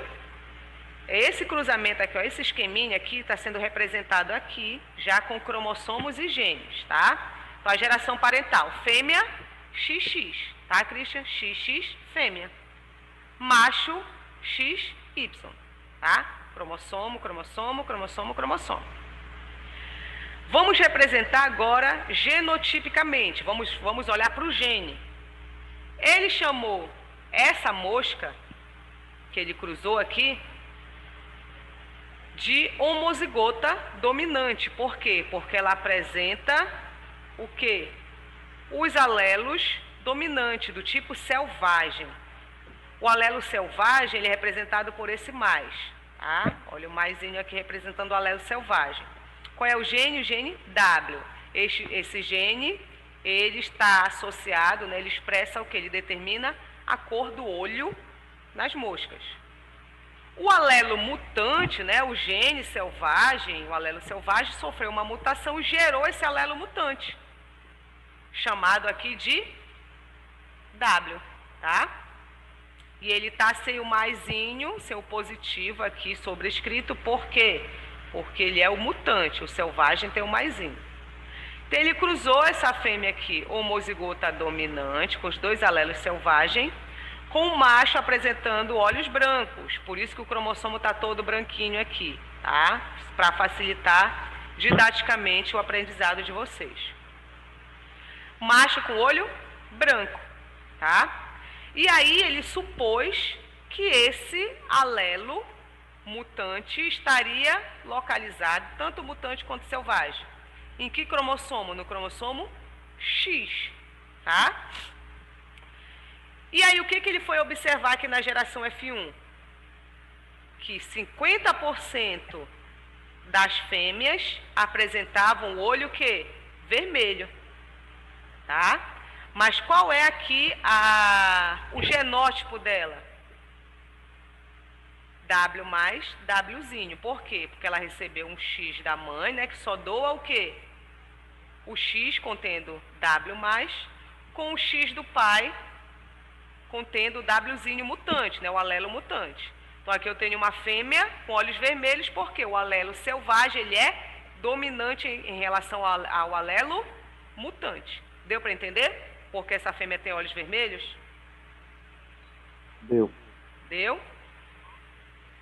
esse cruzamento aqui, ó, esse esqueminha aqui está sendo representado aqui, já com cromossomos e genes, tá? Então a geração parental, fêmea, XX, tá, Christian? XX, fêmea. Macho, XY, tá? Cromossomo, cromossomo, cromossomo, cromossomo. Vamos representar agora genotipicamente, vamos olhar para o gene. Ele chamou essa mosca que ele cruzou aqui de homozigota dominante. Por quê? Porque ela apresenta o quê? Os alelos dominantes, do tipo selvagem. O alelo selvagem, ele é representado por esse mais, tá? Olha o maisinho aqui representando o alelo selvagem. Qual é o gene? O gene W. Esse gene, ele está associado, né, ele expressa o que? Ele determina a cor do olho nas moscas. O alelo mutante, né, o gene selvagem, o alelo selvagem sofreu uma mutação e gerou esse alelo mutante, chamado aqui de W, tá? E ele está sem o maisinho, sem o positivo aqui sobrescrito, por quê? Porque ele é o mutante, o selvagem tem o maisinho. Então ele cruzou essa fêmea aqui, homozigota dominante, com os dois alelos selvagem, com o macho apresentando olhos brancos, por isso que o cromossomo está todo branquinho aqui, tá? Para facilitar didaticamente o aprendizado de vocês. Macho com olho branco, tá? E aí ele supôs que esse alelo mutante estaria localizado, tanto mutante quanto selvagem. Em que cromossomo? No cromossomo X, tá? E aí o que ele foi observar aqui na geração F1? Que 50% das fêmeas apresentavam o olho que? Vermelho, tá? Mas qual é aqui o genótipo dela? W mais Wzinho. Por quê? Porque ela recebeu um X da mãe, né? Que só doa o quê? O X contendo W mais, com o X do pai contendo o Wzinho mutante, né? O alelo mutante. Então aqui eu tenho uma fêmea com olhos vermelhos, porque o alelo selvagem ele é dominante em relação ao alelo mutante. Deu para entender? Porque essa fêmea tem olhos vermelhos? Deu. Deu?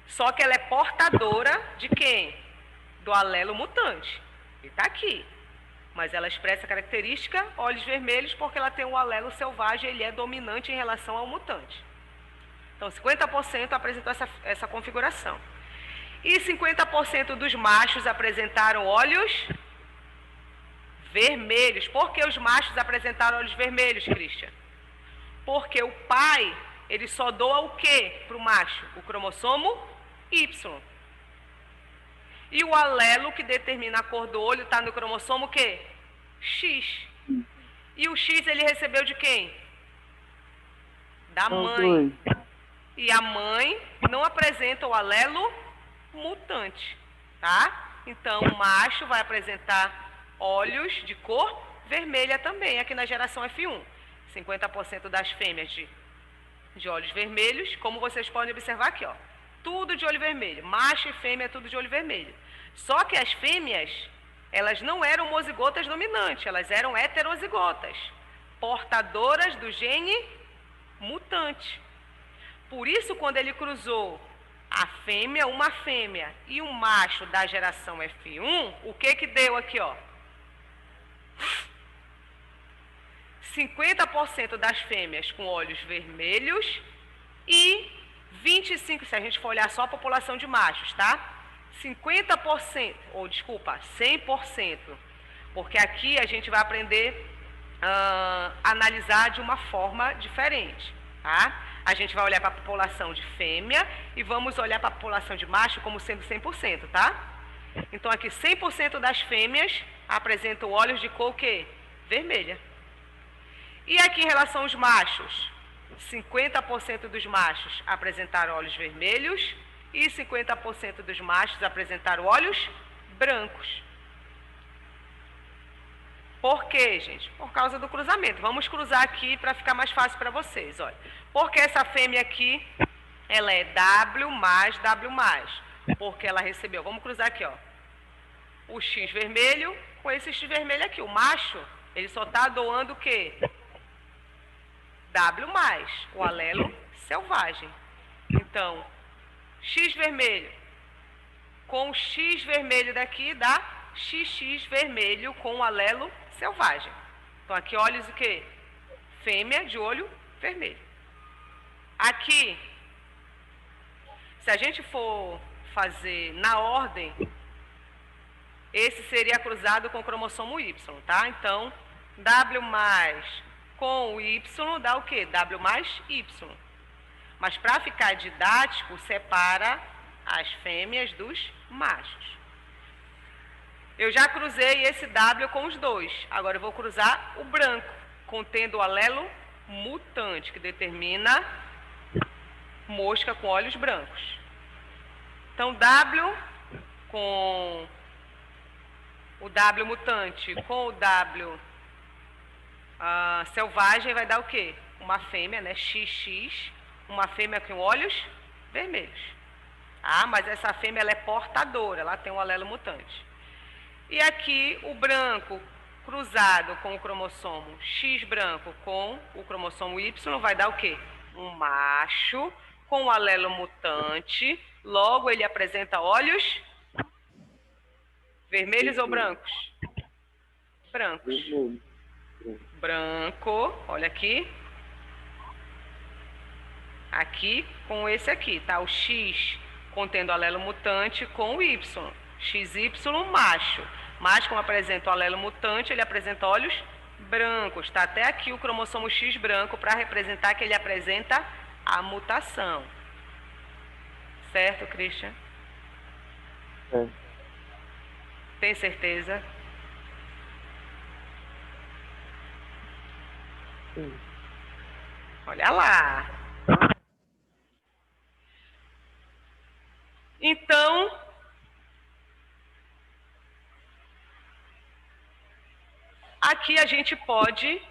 Só que ela é portadora de quem? Do alelo mutante. Ele está aqui. Mas ela expressa a característica olhos vermelhos porque ela tem um alelo selvagem, ele é dominante em relação ao mutante. Então, 50% apresentou essa configuração. E 50% dos machos apresentaram olhos vermelhos. Por que os machos apresentaram olhos vermelhos, Christian? Porque o pai, ele só doa o quê para o macho? O cromossomo Y. E o alelo que determina a cor do olho está no cromossomo o quê? X. E o X ele recebeu de quem? Da mãe. E a mãe não apresenta o alelo mutante, tá? Então, o macho vai apresentar olhos de cor vermelha também, aqui na geração F1. 50% das fêmeas de olhos vermelhos, como vocês podem observar aqui, ó. Tudo de olho vermelho, macho e fêmea, tudo de olho vermelho. Só que as fêmeas, elas não eram homozigotas dominantes, elas eram heterozigotas, portadoras do gene mutante. Por isso, quando ele cruzou a fêmea, uma fêmea e um macho da geração F1, o que deu aqui, ó? 50% das fêmeas com olhos vermelhos e 25%, se a gente for olhar só a população de machos, tá? 50%, ou desculpa, 100%, porque aqui a gente vai aprender a analisar de uma forma diferente, tá? A gente vai olhar para a população de fêmea e vamos olhar para a população de macho como sendo 100%, tá? Então aqui 100% das fêmeas apresentam olhos de cor o quê? Vermelha. E aqui em relação aos machos, 50% dos machos apresentaram olhos vermelhos e 50% dos machos apresentaram olhos brancos. Por quê, gente? Por causa do cruzamento. Vamos cruzar aqui para ficar mais fácil para vocês, olha. Porque essa fêmea aqui, ela é W mais W mais. Porque ela recebeu, vamos cruzar aqui, ó. O X vermelho com esse X vermelho aqui. O macho, ele só está doando o quê? W mais, o alelo selvagem. Então, X vermelho com o X vermelho daqui dá XX vermelho com o alelo selvagem. Então, aqui olhos o quê? Fêmea de olho vermelho. Aqui, se a gente for fazer na ordem, esse seria cruzado com o cromossomo Y, tá? Então, W mais com o Y dá o quê? W mais Y. Mas para ficar didático, separa as fêmeas dos machos. Eu já cruzei esse W com os dois. Agora eu vou cruzar o branco, contendo o alelo mutante, que determina mosca com olhos brancos. Então, W com o W mutante com o W selvagem vai dar o quê? Uma fêmea, né? XX, uma fêmea com olhos vermelhos. Ah, mas essa fêmea ela é portadora, ela tem um alelo mutante. E aqui o branco cruzado com o cromossomo X branco com o cromossomo Y vai dar o quê? Um macho com o alelo mutante, logo ele apresenta olhos vermelhos ou brancos? Brancos. Branco, olha aqui. Aqui com esse aqui, tá? O X contendo alelo mutante com o Y. XY macho. Mas como apresenta o alelo mutante, ele apresenta olhos brancos. Está até aqui o cromossomo X branco para representar que ele apresenta a mutação. Certo, Christian? É. Tem certeza? Sim. Olha lá. aqui a gente pode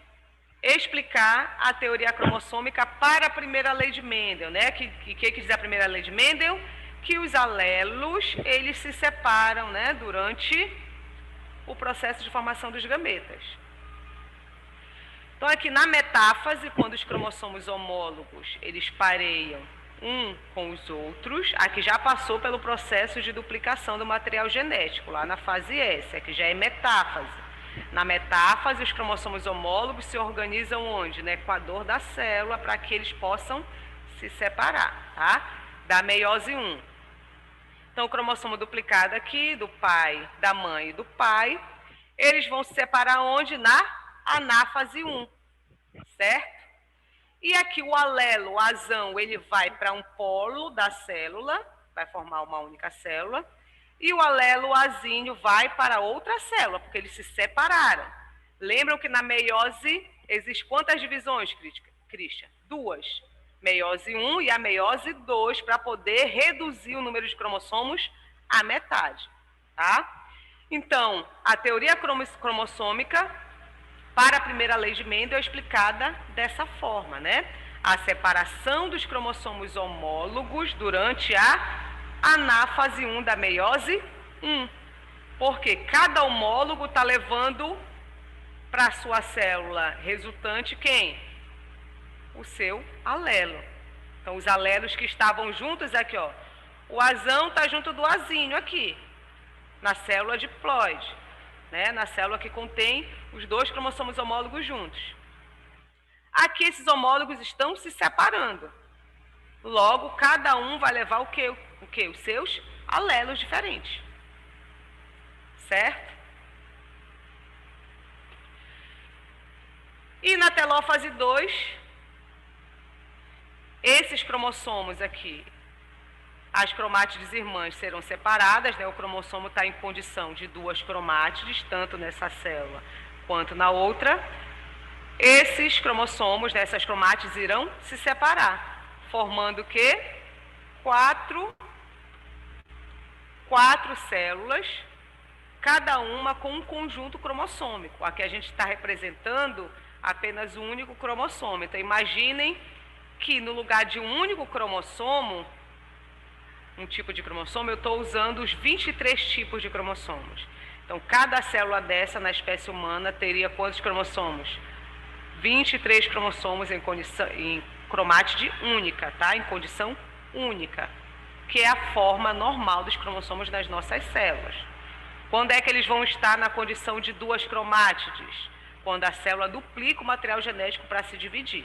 explicar a teoria cromossômica para a primeira lei de Mendel, né? Que diz a primeira lei de Mendel? Que os alelos, eles se separam, né, durante o processo de formação dos gametas. Então, aqui na metáfase, quando os cromossomos homólogos, eles pareiam um com os outros, aqui já passou pelo processo de duplicação do material genético, lá na fase S, aqui já é metáfase. Na metáfase, os cromossomos homólogos se organizam onde? No equador da célula, para que eles possam se separar, tá? Da meiose 1. Então, o cromossomo duplicado aqui, do pai, da mãe e do pai, eles vão se separar onde? Na anáfase 1, certo? E aqui o alelo, o azão, ele vai para um polo da célula, vai formar uma única célula, e o alelo azinho vai para outra célula, porque eles se separaram. Lembram que na meiose existem quantas divisões, Christian? 2. Meiose 1 e a meiose 2, para poder reduzir o número de cromossomos à metade, tá? Então, a teoria cromossômica para a primeira lei de Mendel é explicada dessa forma, né? A separação dos cromossomos homólogos durante a anáfase 1 da meiose 1. Porque cada homólogo está levando para a sua célula resultante quem? O seu alelo. Então, os alelos que estavam juntos aqui, ó. O azão está junto do azinho aqui, na célula diploide, né? Na célula que contém os 2 cromossomos homólogos juntos. Aqui esses homólogos estão se separando. Logo, cada um vai levar o quê? Os seus alelos diferentes. Certo? E na telófase 2, esses cromossomos aqui, as cromátides irmãs serão separadas, né? O cromossomo está em condição de 2 cromátides, tanto nessa célula quanto na outra. Esses cromossomos, né, essas cromátides irão se separar, formando o quê? 4 células, cada uma com um conjunto cromossômico. Aqui a gente está representando apenas um único cromossomo. Então, imaginem que no lugar de um único cromossomo, um tipo de cromossomo, eu estou usando os 23 tipos de cromossomos. Então, cada célula dessa na espécie humana teria quantos cromossomos? 23 cromossomos em cromátide única, tá? Em condição única, que é a forma normal dos cromossomos das nossas células. Quando é que eles vão estar na condição de 2 cromátides? Quando a célula duplica o material genético para se dividir.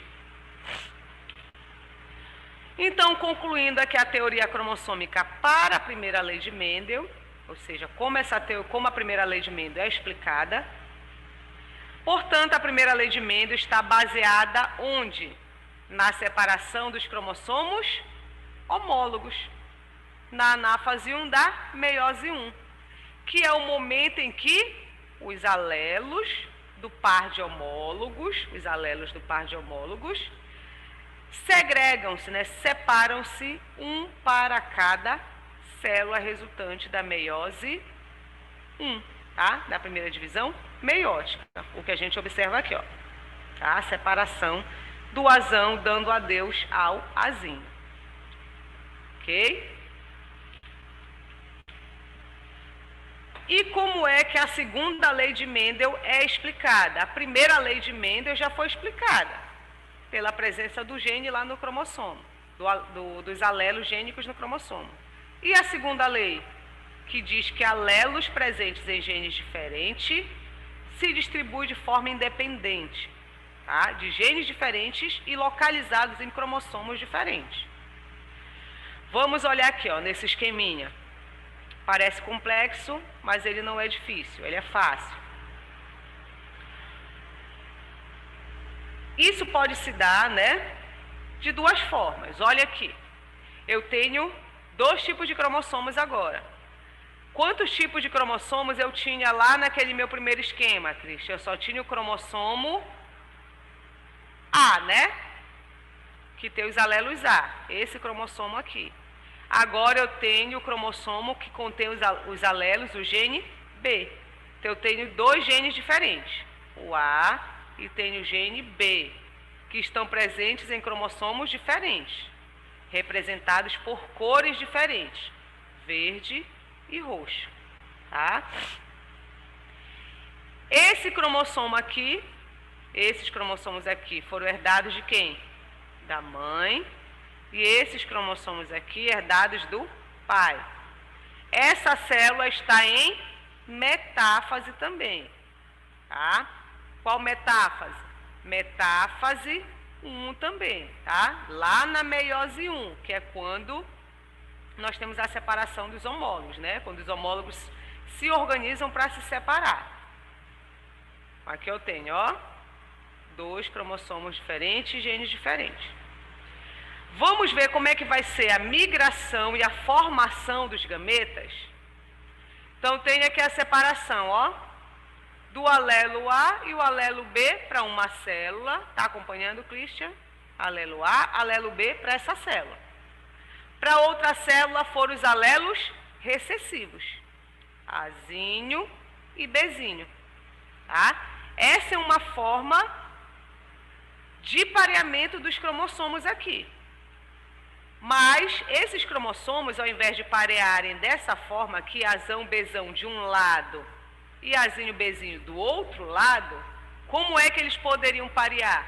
Então, concluindo aqui a teoria cromossômica para a primeira lei de Mendel, ou seja, como a primeira lei de Mendel é explicada. Portanto, a primeira lei de Mendel está baseada onde? Na separação dos cromossomos homólogos, na anáfase 1 da meiose 1, que é o momento em que os alelos do par de homólogos, segregam-se, né? Separam-se um para cada célula resultante da meiose 1, tá? Da primeira divisão meiótica. O que a gente observa aqui, ó, tá? A separação do azão dando adeus ao azinho. Ok? E como é que a segunda lei de Mendel é explicada? A primeira lei de Mendel já foi explicada pela presença do gene lá no cromossomo, dos alelos gênicos no cromossomo. E a segunda lei, que diz que alelos presentes em genes diferentes se distribuem de forma independente, tá? De genes diferentes e localizados em cromossomos diferentes. Vamos olhar aqui, ó, nesse esqueminha. Parece complexo, mas ele não é difícil, ele é fácil. Isso pode se dar, né, de 2 formas. Olha aqui, eu tenho 2 tipos de cromossomos agora. Quantos tipos de cromossomos eu tinha lá naquele meu primeiro esquema, Cristian? Eu só tinha o cromossomo A, né? Que tem os alelos A, esse cromossomo aqui. Agora eu tenho o cromossomo que contém os alelos, o gene B. Então eu tenho 2 genes diferentes. o A, e tem o gene B, que estão presentes em cromossomos diferentes, representados por cores diferentes, verde e roxo, tá? Esse cromossomo aqui, esses cromossomos aqui foram herdados de quem? Da mãe. E esses cromossomos aqui herdados do pai. Essa célula está em metáfase também, tá? Qual metáfase? Metáfase 1 também, tá? Lá na meiose 1, que é quando nós temos a separação dos homólogos, né? Quando os homólogos se organizam para se separar. Aqui eu tenho, ó, 2 cromossomos diferentes, genes diferentes. Vamos ver como é que vai ser a migração e a formação dos gametas? Então, tem aqui a separação, ó, do alelo A e o alelo B para uma célula. Está acompanhando, Christian? Alelo A, alelo B para essa célula. Para outra célula foram os alelos recessivos. Azinho e Bzinho. Tá? Essa é uma forma de pareamento dos cromossomos aqui. Mas esses cromossomos, ao invés de parearem dessa forma aqui, azão, bezão de um lado e azinho, bezinho do outro lado, como é que eles poderiam parear?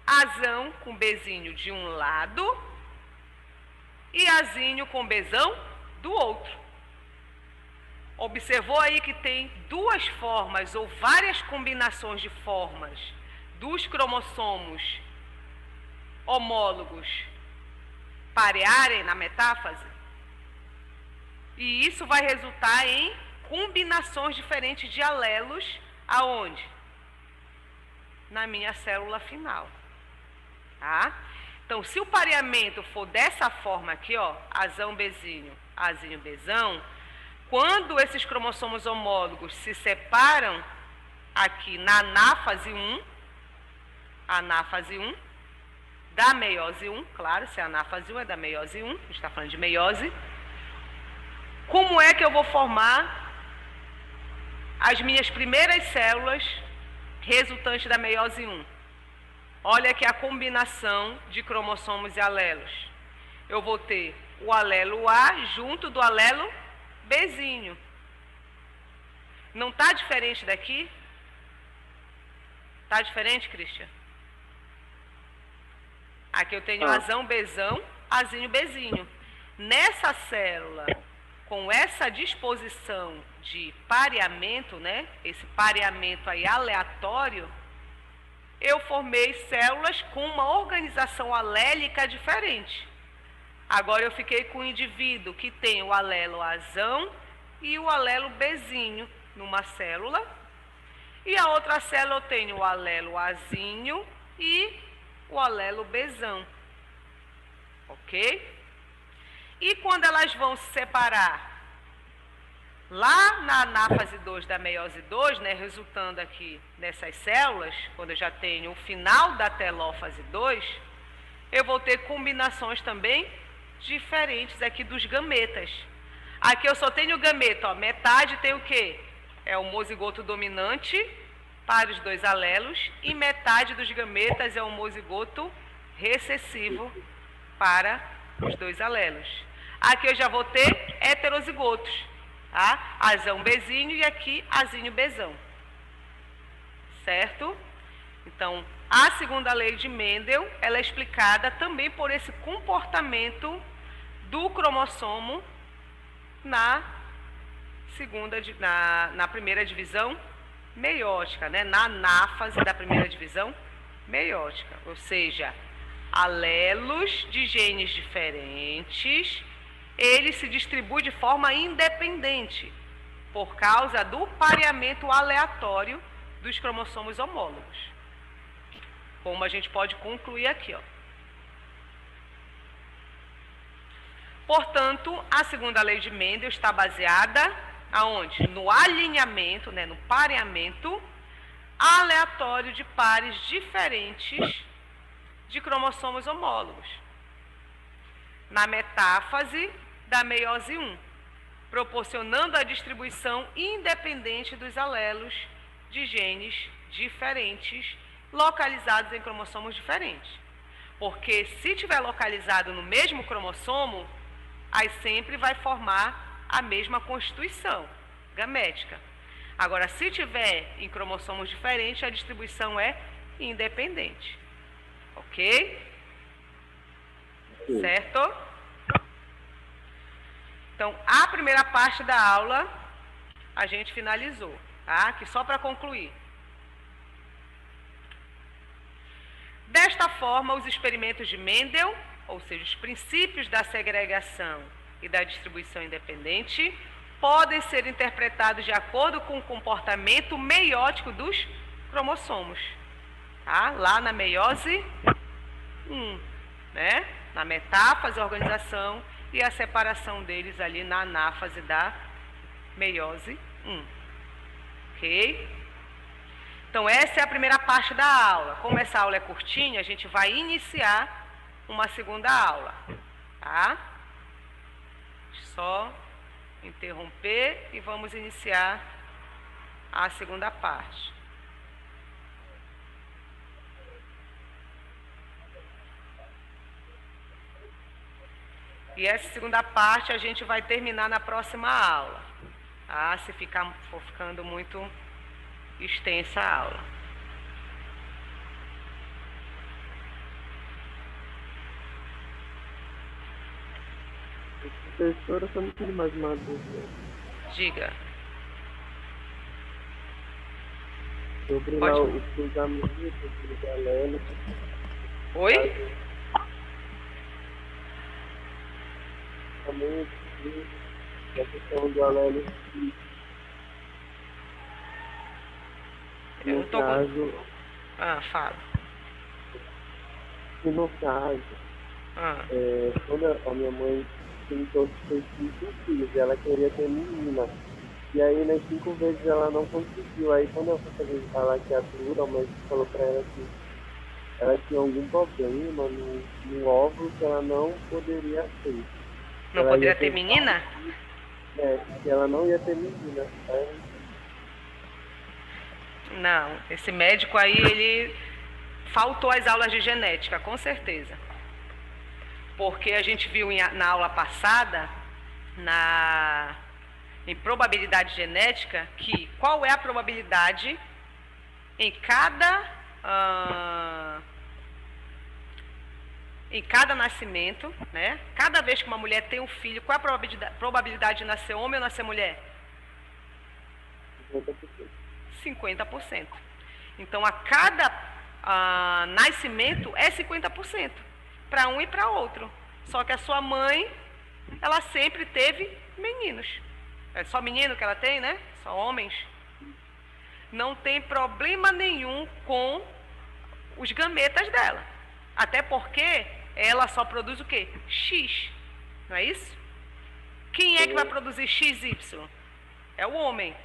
Azão com bezinho de um lado e azinho com bezão do outro. Observou aí que tem duas formas ou várias combinações de formas dos cromossomos homólogos parearem na metáfase? E isso vai resultar em combinações diferentes de alelos, aonde? Na minha célula final. Tá? Então, se o pareamento for dessa forma aqui, ó, azão, bezinho, azinho, bezão, quando esses cromossomos homólogos se separam aqui na anáfase 1, da meiose 1, claro, se a anáfase 1 é da meiose 1, a gente está falando de meiose, como é que eu vou formar as minhas primeiras células resultantes da meiose 1? Olha aqui a combinação de cromossomos e alelos. Eu vou ter o alelo A junto do alelo Bzinho. Não está diferente daqui? Está diferente, Christian? Aqui eu tenho azão, bezão, azinho, bezinho. Nessa célula, com essa disposição de pareamento, né? Esse pareamento aí aleatório, eu formei células com uma organização alélica diferente. Agora eu fiquei com um indivíduo que tem o alelo azão e o alelo bezinho numa célula. E a outra célula eu tenho o alelo azinho e o alelo bezão. Ok? E quando elas vão se separar? Lá na anáfase 2 da meiose 2, né, resultando aqui nessas células, quando eu já tenho o final da telófase 2, eu vou ter combinações também diferentes aqui dos gametas. Aqui eu só tenho o gameta, ó, metade tem o quê? É o homozigoto dominante para os dois alelos e metade dos gametas é o homozigoto recessivo para os dois alelos. Aqui eu já vou ter heterozigotos, tá? Azão, bezinho e aqui azinho, bezão. Certo? Então, a segunda lei de Mendel, ela é explicada também por esse comportamento do cromossomo na primeira divisão meiótica, né? Na anáfase da primeira divisão meiótica, ou seja, alelos de genes diferentes, ele se distribui de forma independente por causa do pareamento aleatório dos cromossomos homólogos. Como a gente pode concluir aqui, ó. Portanto, a segunda lei de Mendel está baseada aonde? No alinhamento, né, no pareamento aleatório de pares diferentes de cromossomos homólogos. Na metáfase da meiose 1, proporcionando a distribuição independente dos alelos de genes diferentes, localizados em cromossomos diferentes. Porque se tiver localizado no mesmo cromossomo, aí sempre vai formar a mesma constituição gamética. Agora, se tiver em cromossomos diferentes, a distribuição é independente. Ok? Sim. Certo? Então, a primeira parte da aula a gente finalizou, tá? Que só para concluir. Desta forma, os experimentos de Mendel, ou seja, os princípios da segregação e da distribuição independente, podem ser interpretados de acordo com o comportamento meiótico dos cromossomos. Tá? Lá na meiose 1, né? Na metáfase, a organização, e a separação deles ali na anáfase da meiose 1. Ok? Então, essa é a primeira parte da aula. Como essa aula é curtinha, a gente vai iniciar uma segunda aula. Tá? Só interromper e vamos iniciar a segunda parte. E essa segunda parte a gente vai terminar na próxima aula, tá? Se for ficando muito extensa a aula. Professora, só não tenho mais uma dúvida. Diga. Sobre lá o cruzamento dos alelos. Oi? Também a questão do alelo. Eu não tô caso, fala. E no caso, quando a minha mãe tentou ter 5 filhos, ela queria ter menina. E aí nas 5 vezes ela não conseguiu. Aí quando eu fui fazer a laqueadura, o médico falou pra ela que ela tinha algum problema no óvulo que ela não poderia ter. Não ela poderia ter menina? Que ela não ia ter menina. Não, esse médico aí, ele faltou às aulas de genética, com certeza. Porque a gente viu na aula passada, em probabilidade genética, que qual é a probabilidade em cada nascimento, né? Cada vez que uma mulher tem um filho, qual é a probabilidade de nascer homem ou nascer mulher? 50%. Então, a cada nascimento é 50%, para um e para outro. Só que a sua mãe, ela sempre teve meninos. É só menino que ela tem, né? Só homens. Não tem problema nenhum com os gametas dela. Até porque ela só produz o quê? X. Não é isso? Quem é que vai produzir XY? É o homem.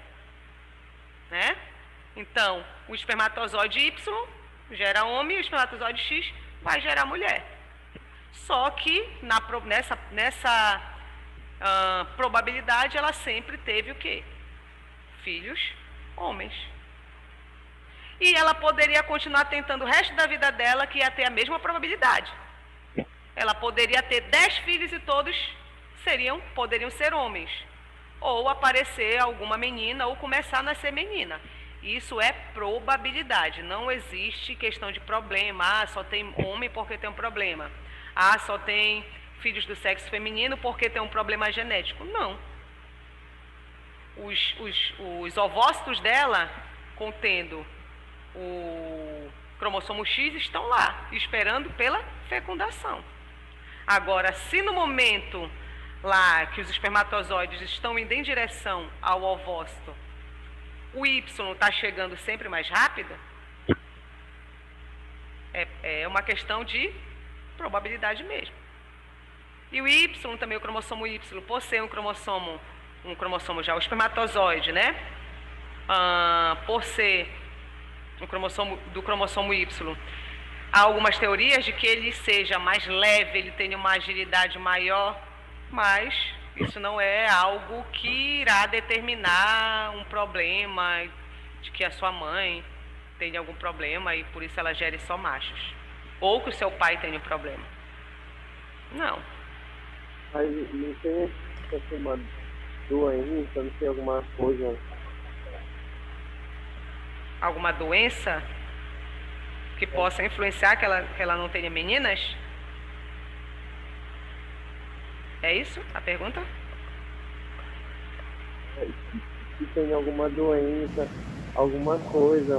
Né? Então, o espermatozoide Y gera homem e o espermatozoide X vai gerar mulher. Só que nessa probabilidade ela sempre teve o quê? Filhos homens. E ela poderia continuar tentando o resto da vida dela, que ia ter a mesma probabilidade. Ela poderia ter 10 filhos e todos poderiam ser homens. Ou aparecer alguma menina, ou começar a nascer menina. Isso é probabilidade, não existe questão de problema. Só tem homem porque tem um problema. Só tem filhos do sexo feminino porque tem um problema genético. Não. Os ovócitos dela, contendo o cromossomo X, estão lá, esperando pela fecundação. Agora, se no momento lá que os espermatozoides estão indo em direção ao ovócito, o Y está chegando sempre mais rápido, é uma questão de probabilidade mesmo. E o Y também, o cromossomo Y, por ser um cromossomo já, o espermatozoide, né? Por ser um cromossomo do cromossomo Y, há algumas teorias de que ele seja mais leve, ele tenha uma agilidade maior, mas isso não é algo que irá determinar um problema de que a sua mãe tenha algum problema e por isso ela gere só machos. Ou que o seu pai tenha um problema. Não. Mas não tem uma doença, não tem alguma coisa? Alguma doença que possa influenciar que ela não tenha meninas? É isso a pergunta? Se tem alguma doença, alguma coisa.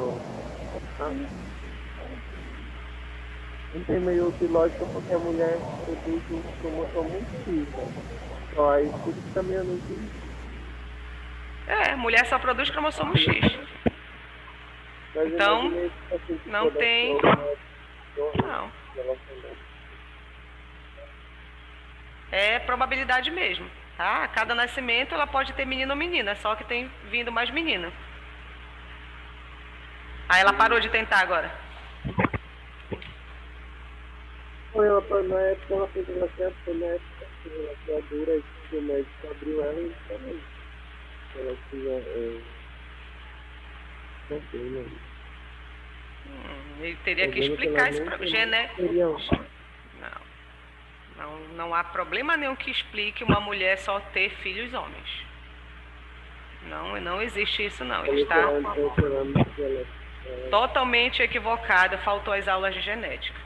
Não tem meio que lógica porque a mulher produz um cromossomo X. Só aí por isso também eu não entendi. Mulher só produz cromossomo X. Mas então, assim, não tem... Não. É probabilidade mesmo. Tá? A cada nascimento ela pode ter menino ou menina, só que tem vindo mais menina. Aí ela parou de tentar agora. Foi na época ela fez uma certa, foi na época que ela dura que o médico abriu ela e também. Ela tinha. Não sei, né? Ele teria que explicar isso para o genético. Não há problema nenhum que explique uma mulher só ter filhos homens. Não existe isso não. Ele está totalmente equivocado, faltou as aulas de genética.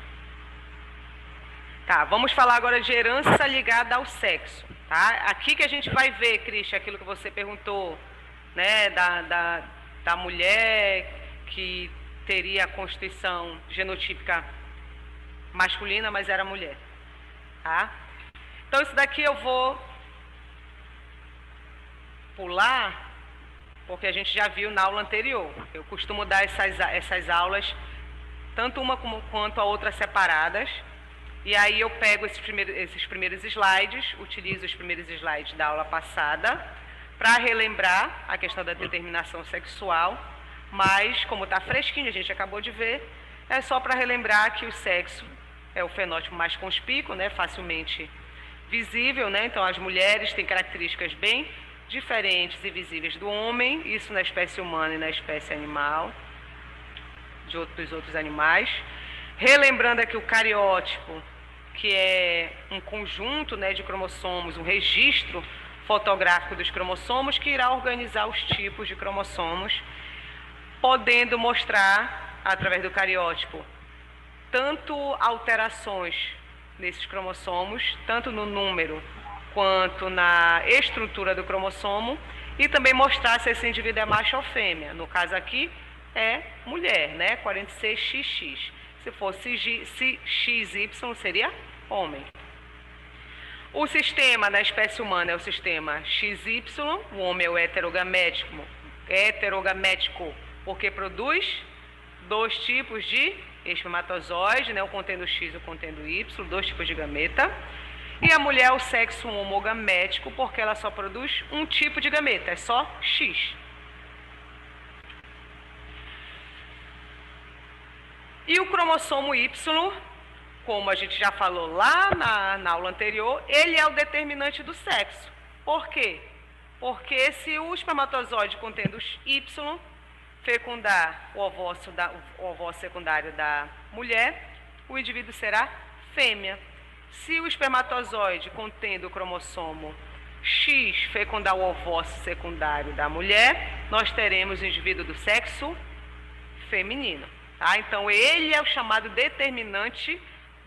Tá, vamos falar agora de herança ligada ao sexo. Tá? Aqui que a gente vai ver, Cristian, aquilo que você perguntou, né, da mulher que teria a constituição genotípica masculina, mas era mulher. Tá? Então isso daqui eu vou pular, porque a gente já viu na aula anterior. Eu costumo dar essas aulas, tanto uma quanto a outra separadas. E aí eu pego esses primeiros slides, utilizo os primeiros slides da aula passada para relembrar a questão da determinação sexual, mas como está fresquinho, a gente acabou de ver, é só para relembrar que o sexo é o fenótipo mais conspícuo, né, facilmente visível, né? Então as mulheres têm características bem diferentes e visíveis do homem, isso na espécie humana e na espécie animal, dos outros animais. Relembrando aqui o cariótipo, que é um conjunto, né, de cromossomos, um registro fotográfico dos cromossomos que irá organizar os tipos de cromossomos, podendo mostrar, através do cariótipo, tanto alterações nesses cromossomos, tanto no número quanto na estrutura do cromossomo, e também mostrar se esse indivíduo é macho ou fêmea. No caso aqui é mulher, né, 46XX. Se fosse XY, seria homem. O sistema da espécie humana é o sistema XY, o homem é o heterogamético, porque produz dois tipos de espermatozoide, né, o contendo X e o contendo Y, dois tipos de gameta. E a mulher é o sexo homogamético, porque ela só produz um tipo de gameta, é só X. E o cromossomo Y, como a gente já falou lá na aula anterior, ele é o determinante do sexo. Por quê? Porque se o espermatozoide contendo Y fecundar o ovócito secundário da mulher, o indivíduo será fêmea. Se o espermatozoide contendo o cromossomo X fecundar o ovócito secundário da mulher, nós teremos o indivíduo do sexo feminino. Tá? Então, ele é o chamado determinante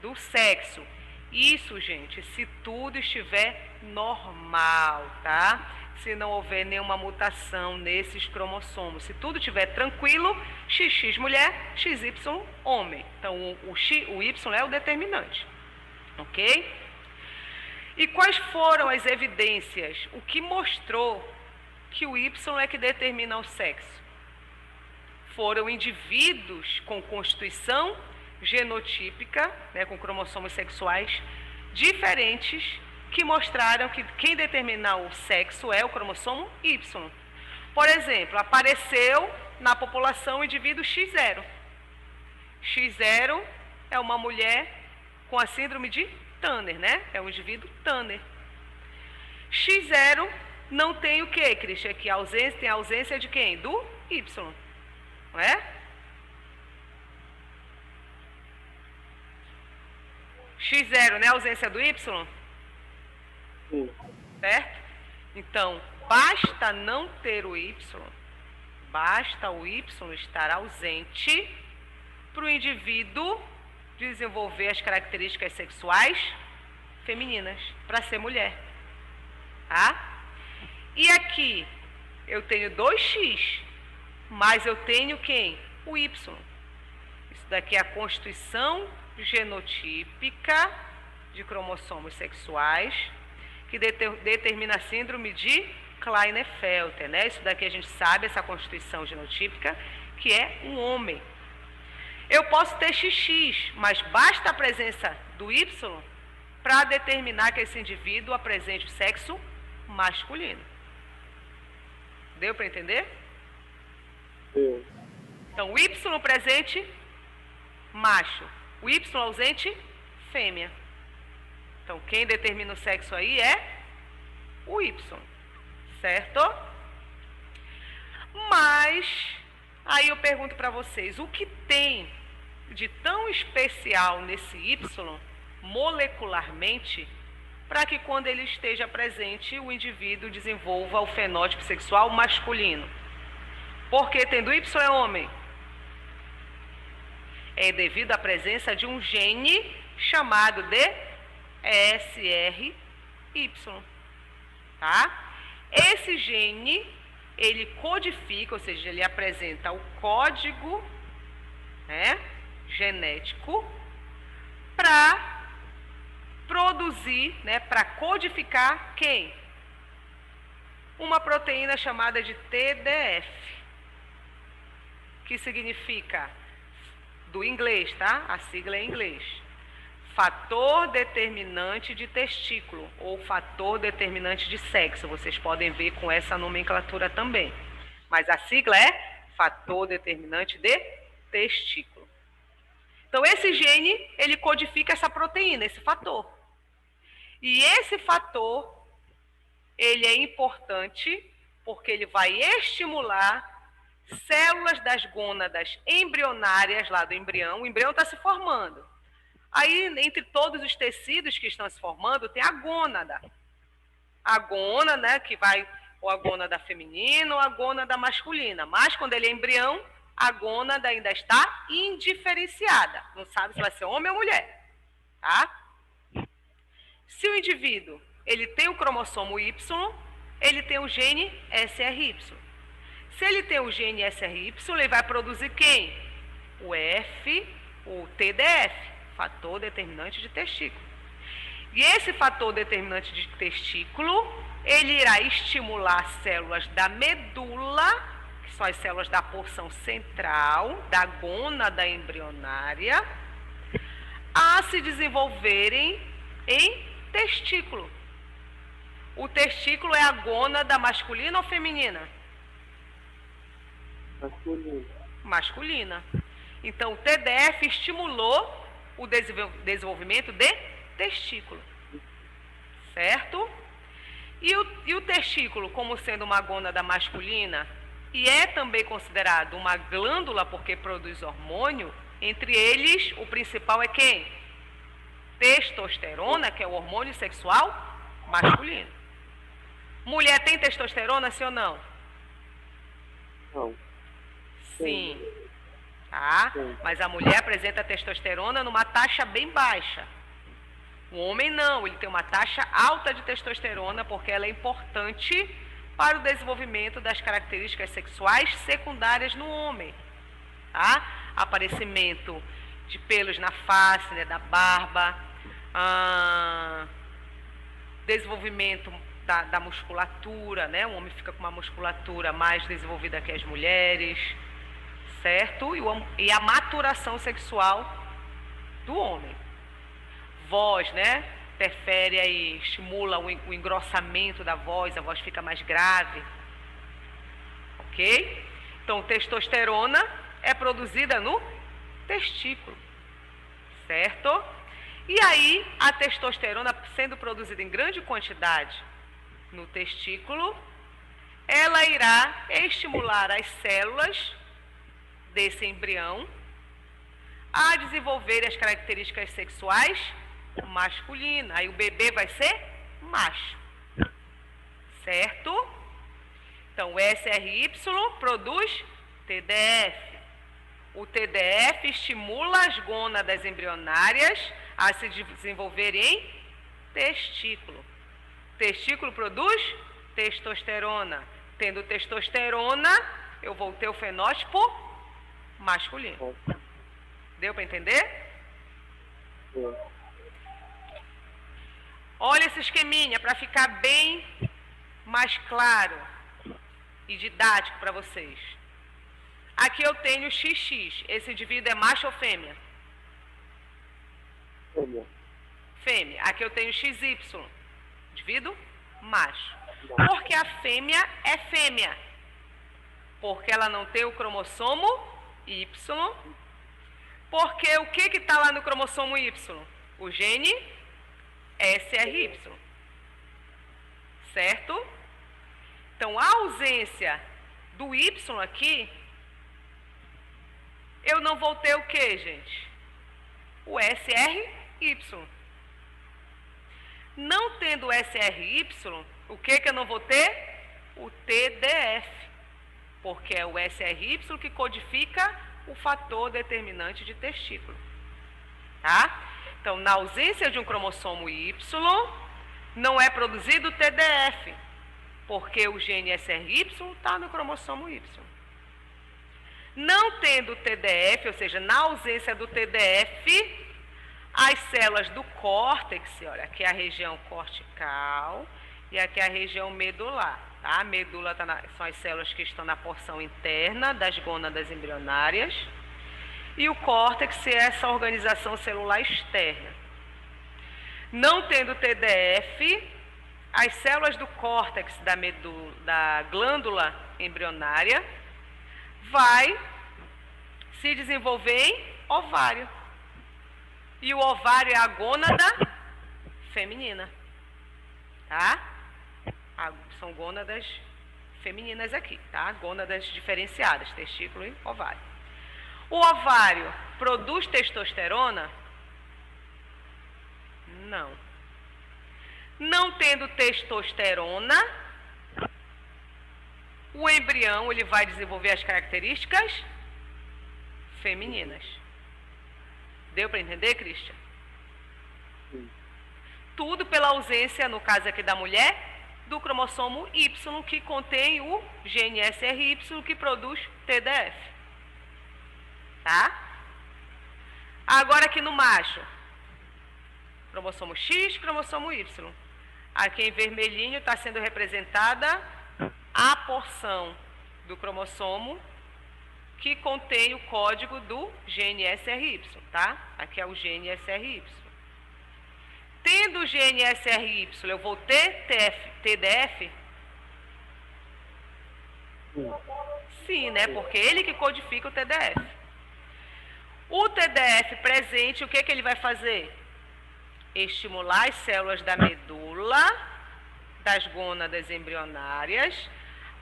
do sexo. Isso, gente, se tudo estiver normal, tá? Se não houver nenhuma mutação nesses cromossomos. Se tudo estiver tranquilo, XX mulher, XY homem. Então, o Y é o determinante. Ok? E quais foram as evidências? O que mostrou que o Y é que determina o sexo? Foram indivíduos com constituição genotípica, né, com cromossomos sexuais diferentes, que mostraram que quem determina o sexo é o cromossomo Y. Por exemplo, apareceu na população o indivíduo X0. X0 é uma mulher com a síndrome de Turner, né? É um indivíduo Turner. X0 não tem o quê, Cristian? Que tem a ausência de quem? Do Y. não é? X0, né? A ausência do Y? Sim. Certo? Então, basta não ter o Y, basta o Y estar ausente para o indivíduo desenvolver as características sexuais femininas, para ser mulher. Tá? E aqui, eu tenho 2x, mas eu tenho quem? O Y. Isso daqui é a constituição genotípica de cromossomos sexuais, que determina a síndrome de Klinefelter, né? Isso daqui a gente sabe, essa constituição genotípica, que é um homem. Eu posso ter XX, mas basta a presença do Y para determinar que esse indivíduo apresente o sexo masculino. Deu para entender? Sim. Então, o Y presente, macho. O Y ausente, fêmea. Então, quem determina o sexo aí é o Y, certo? Mas, aí eu pergunto para vocês, o que tem de tão especial nesse Y, molecularmente, para que quando ele esteja presente, o indivíduo desenvolva o fenótipo sexual masculino? Porque tendo Y é homem. É devido à presença de um gene chamado de SRY, tá? Esse gene, ele codifica, ou seja, ele apresenta o código, né, genético para produzir, né, para codificar quem? Uma proteína chamada de TDF, que significa, do inglês, tá? A sigla é em inglês. Fator determinante de testículo, ou fator determinante de sexo. Vocês podem ver com essa nomenclatura também. Mas a sigla é fator determinante de testículo. Então, esse gene, ele codifica essa proteína, esse fator. E esse fator, ele é importante porque ele vai estimular células das gônadas embrionárias lá do embrião. O embrião está se formando. Aí, entre todos os tecidos que estão se formando, tem a gônada. A gônada, né, que vai ou a gônada feminina ou a gônada masculina. Mas, quando ele é embrião, a gônada ainda está indiferenciada. Não sabe se vai ser homem ou mulher. Tá? Se o indivíduo ele tem o cromossomo Y, ele tem o gene SRY. Se ele tem o gene SRY, ele vai produzir quem? O TDF, fator determinante de testículo. E esse fator determinante de testículo, ele irá estimular células da medula, que são as células da porção central, da gônada embrionária, a se desenvolverem em testículo. O testículo é a gônada masculina ou feminina? Masculina. Masculina. Então, o TDF estimulou o desenvolvimento de testículo. Certo? E o testículo, como sendo uma gônada masculina, e é também considerado uma glândula porque produz hormônio, entre eles, o principal é quem? Testosterona, que é o hormônio sexual masculino. Mulher tem testosterona, sim ou não? Não. Sim. Tá? Sim. Mas a mulher apresenta testosterona numa taxa bem baixa. O homem não, ele tem uma taxa alta de testosterona porque ela é importante para o desenvolvimento das características sexuais secundárias no homem. Tá? Aparecimento de pelos na face, né, da barba, desenvolvimento da musculatura, né? O homem fica com uma musculatura mais desenvolvida que as mulheres, certo? E a maturação sexual do homem. Voz, né? Interfere aí, estimula o engrossamento da voz, a voz fica mais grave. Ok? Então, testosterona é produzida no testículo, certo? E aí, a testosterona sendo produzida em grande quantidade no testículo, ela irá estimular as células desse embrião a desenvolver as características sexuais masculinas. Aí o bebê vai ser macho. Certo? Então, o SRY produz TDF. O TDF estimula as gônadas embrionárias a se desenvolverem em testículo. Testículo produz testosterona. Tendo testosterona, eu vou ter o fenótipo masculino. Deu para entender? Sim. Olha esse esqueminha para ficar bem mais claro e didático para vocês. Aqui eu tenho XX. Esse indivíduo é macho ou fêmea? Fêmea. Fêmea. Aqui eu tenho XY. Indivíduo macho. Por que a fêmea é fêmea? Porque ela não tem o cromossomo Y. Porque o que está lá no cromossomo Y? O gene SRY. Certo? Então, a ausência do Y aqui, eu não vou ter o que, gente? O SRY. Não tendo o SRY, o que eu não vou ter? O TDF. Porque é o SRY que codifica o fator determinante de testículo. Tá? Então, na ausência de um cromossomo Y, não é produzido o TDF, porque o gene SRY está no cromossomo Y. Não tendo o TDF, ou seja, na ausência do TDF, as células do córtex, olha, aqui é a região cortical e aqui é a região medular. Tá? A medula são as células que estão na porção interna das gônadas embrionárias. E o córtex é essa organização celular externa. Não tendo TDF, as células do córtex da glândula embrionária vai se desenvolver em ovário. E o ovário é a gônada feminina. Tá? São gônadas femininas aqui, tá? Gônadas diferenciadas, testículo e ovário. O ovário produz testosterona? Não. Não tendo testosterona, o embrião ele vai desenvolver as características femininas. Deu para entender, Christian? Sim. Tudo pela ausência, no caso aqui da mulher, do cromossomo Y, que contém o gene SRY, que produz TDF. Tá? Agora aqui no macho, cromossomo X, cromossomo Y. Aqui em vermelhinho está sendo representada a porção do cromossomo que contém o código do gene SRY, tá? Aqui é o gene SRY. Tendo o gene SRY, eu vou ter TDF? Sim, né? Porque ele que codifica o TDF. O TDF presente, o que ele vai fazer? Estimular as células da medula, das gônadas embrionárias,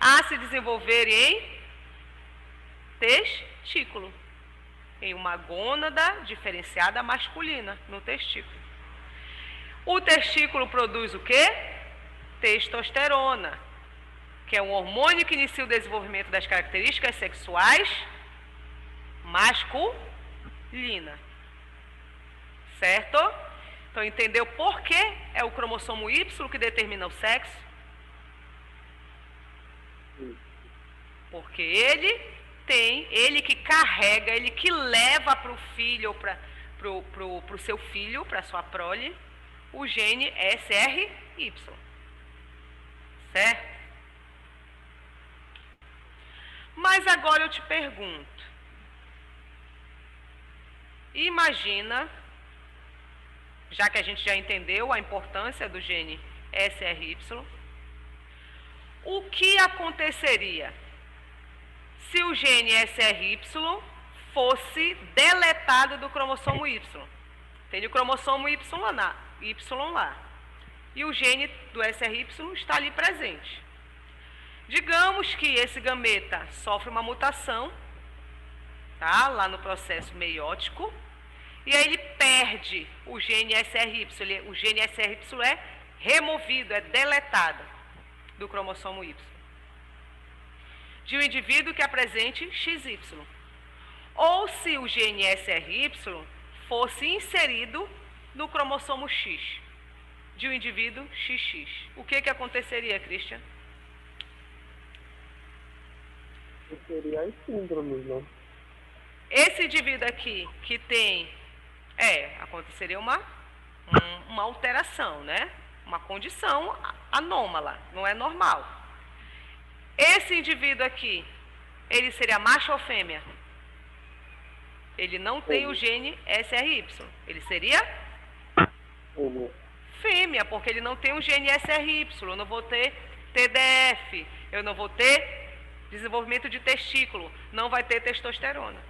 a se desenvolverem em testículo, em uma gônada diferenciada masculina no testículo. O testículo produz o quê? Testosterona, que é um hormônio que inicia o desenvolvimento das características sexuais masculina. Certo? Então, entendeu por que é o cromossomo Y que determina o sexo? Porque ele que carrega, ele que leva para o filho ou para o seu filho, para a sua prole, o gene SRY. Certo? Mas agora eu te pergunto, imagina, já que a gente já entendeu a importância do gene SRY, o que aconteceria se o gene SRY fosse deletado do cromossomo Y? Tem o cromossomo Y lá. E o gene do SRY está ali presente. Digamos que esse gameta sofre uma mutação tá? Lá no processo meiótico. E aí ele perde o gene SRY. O gene SRY é removido, é deletado do cromossomo Y. De um indivíduo que apresente XY. Ou se o gene SRY fosse inserido no cromossomo X, de um indivíduo XX. O que aconteceria, Christian? Seria as síndromes, não? Esse indivíduo aqui, que tem... aconteceria uma alteração, né? Uma condição anômala, não é normal. Esse indivíduo aqui, ele seria macho ou fêmea? Ele não tem o gene SRY. Ele seria fêmea, porque ele não tem o gene SRY. Eu não vou ter TDF, eu não vou ter desenvolvimento de testículo, não vai ter testosterona.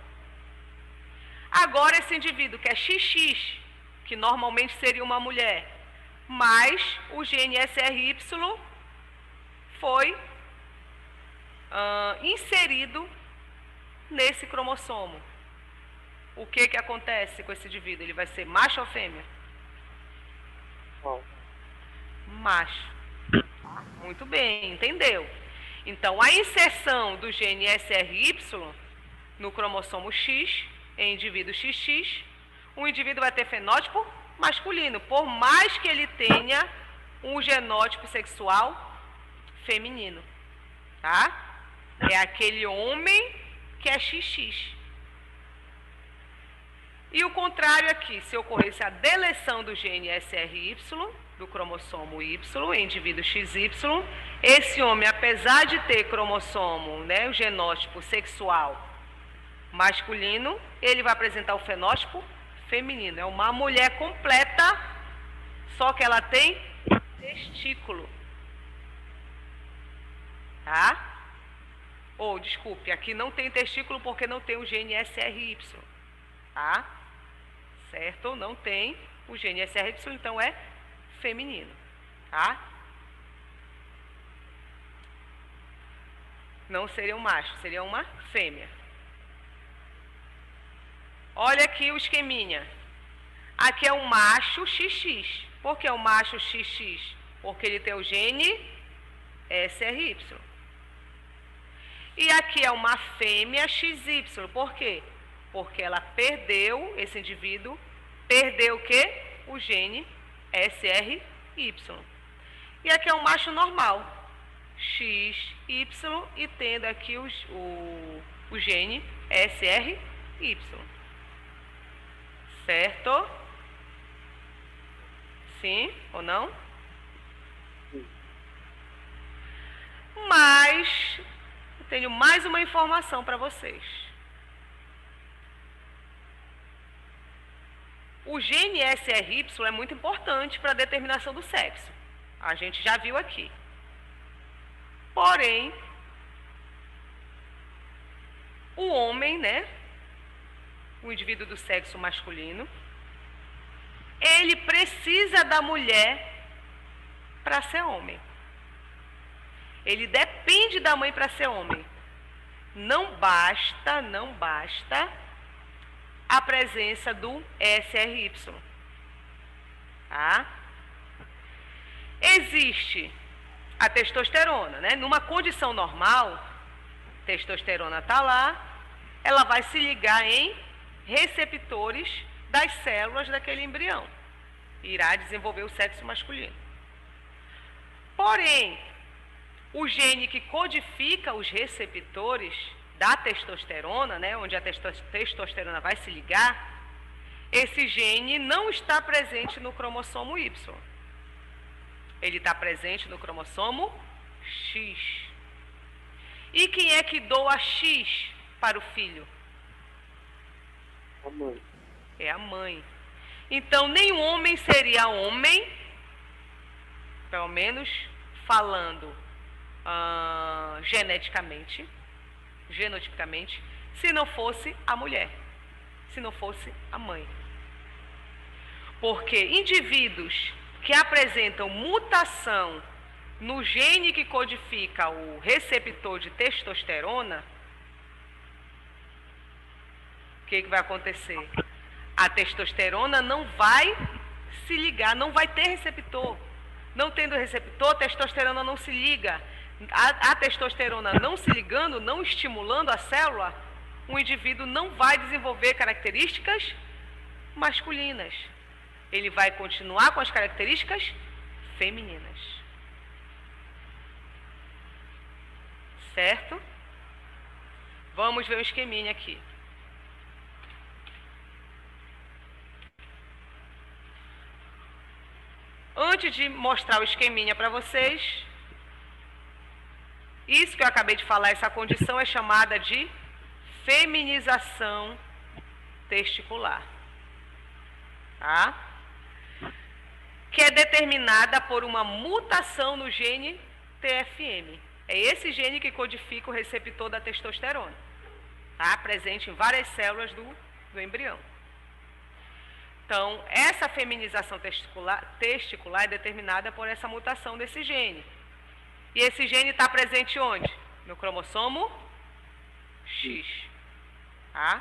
Agora esse indivíduo que é XX, que normalmente seria uma mulher, mas o gene SRY foi inserido nesse cromossomo. O que acontece com esse indivíduo? Ele vai ser macho ou fêmea? Macho. Muito bem, entendeu? Então, a inserção do gene SRY no cromossomo X, em indivíduo XX, o indivíduo vai ter fenótipo masculino, por mais que ele tenha um genótipo sexual feminino, tá? É aquele homem que é XX. E o contrário aqui, se ocorresse a deleção do gene SRY, do cromossomo Y, em indivíduo XY, esse homem, apesar de ter cromossomo, né, o genótipo sexual masculino, ele vai apresentar o fenótipo feminino. É uma mulher completa, só que ela tem testículo. Tá? Desculpe, aqui não tem testículo porque não tem o gene SRY. Tá? Certo? Não tem o gene SRY, então é feminino. Tá? Não seria um macho, seria uma fêmea. Olha aqui o esqueminha. Aqui é um macho XX. Por que é um macho XX? Porque ele tem o gene SRY. E aqui é uma fêmea XY. Por quê? Porque ela perdeu, esse indivíduo, perdeu o quê? O gene SRY. E aqui é um macho normal, XY, e tendo aqui o gene SRY. Certo? Sim ou não? Mas eu tenho mais uma informação para vocês. O gene SRY é muito importante para a determinação do sexo. A gente já viu aqui. Porém, o homem, né? O indivíduo do sexo masculino, ele precisa da mulher para ser homem. Ele depende da mãe para ser homem. Não basta a presença do SRY. Tá? Existe a testosterona, né? Numa condição normal, testosterona está lá, ela vai se ligar em receptores das células daquele embrião. Irá desenvolver o sexo masculino. Porém, o gene que codifica os receptores da testosterona, né, onde a testosterona vai se ligar, esse gene não está presente no cromossomo Y. Ele está presente no cromossomo X. E quem é que doa X para o filho? A mãe. É a mãe. Então, nenhum homem seria homem, pelo menos falando genotipicamente, se não fosse a mulher, se não fosse a mãe. Porque indivíduos que apresentam mutação no gene que codifica o receptor de testosterona, que vai acontecer? A testosterona não vai se ligar, não vai ter receptor. Não tendo receptor, a testosterona não se liga. A testosterona não se ligando, não estimulando a célula, o indivíduo não vai desenvolver características masculinas. Ele vai continuar com as características femininas. Certo? Vamos ver o esqueminha aqui. Antes de mostrar o esqueminha para vocês, isso que eu acabei de falar, essa condição é chamada de feminização testicular. Tá? Que é determinada por uma mutação no gene TFM. É esse gene que codifica o receptor da testosterona. Tá? Presente em várias células do embrião. Então, essa feminização testicular é determinada por essa mutação desse gene. E esse gene está presente onde? No cromossomo X. Tá?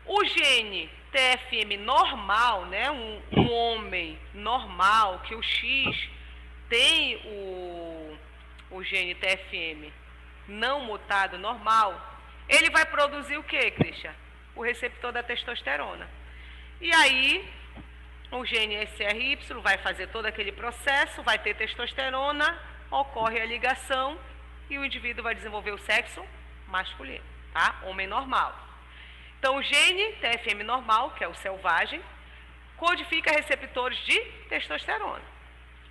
O gene TFM normal, né, um homem normal, que o X tem o gene TFM não mutado normal, ele vai produzir o que, Christian? O receptor da testosterona. E aí, o gene SRY vai fazer todo aquele processo, vai ter testosterona, ocorre a ligação e o indivíduo vai desenvolver o sexo masculino, tá? Homem normal. Então, o gene TFM normal, que é o selvagem, codifica receptores de testosterona,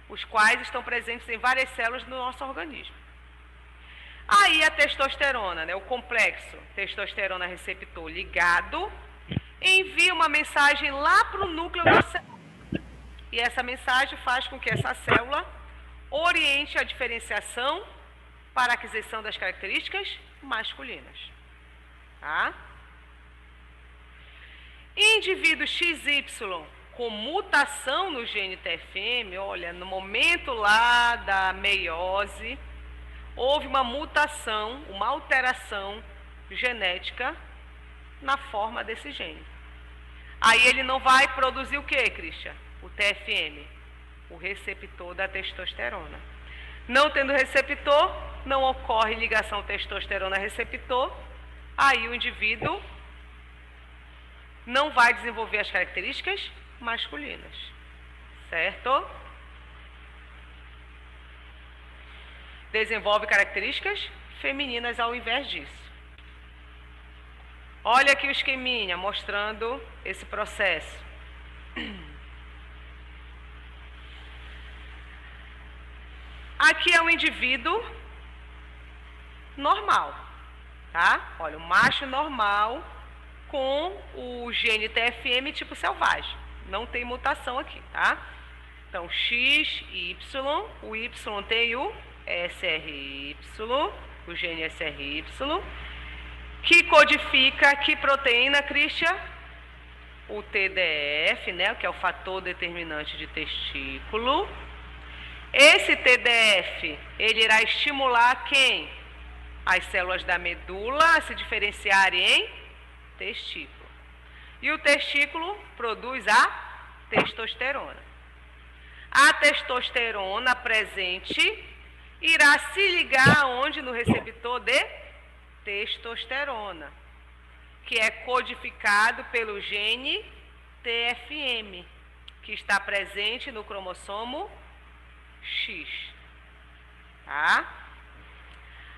os quais estão presentes em várias células do nosso organismo. Aí, a testosterona, né, o complexo testosterona receptor ligado, envia uma mensagem lá para o núcleo da célula. E essa mensagem faz com que essa célula oriente a diferenciação para a aquisição das características masculinas. Tá? Indivíduo XY com mutação no gene TFM, olha, no momento lá da meiose, houve uma mutação, uma alteração genética na forma desse gene. Aí ele não vai produzir o que, Christian? O TFM, o receptor da testosterona. Não tendo receptor, não ocorre ligação testosterona-receptor, aí o indivíduo não vai desenvolver as características masculinas. Certo? Desenvolve características femininas ao invés disso. Olha aqui o esqueminha mostrando esse processo. Aqui é um indivíduo normal, tá? Olha, o macho normal com o gene TFM tipo selvagem. Não tem mutação aqui, tá? Então, X, Y, o Y tem o SRY, o gene SRY, que codifica que proteína, Christian? O TDF, né, que é o fator determinante de testículo. Esse TDF, ele irá estimular quem? As células da medula a se diferenciarem em testículo. E o testículo produz a testosterona. A testosterona presente irá se ligar onde? No receptor de testosterona, que é codificado pelo gene TFM, que está presente no cromossomo X. Tá?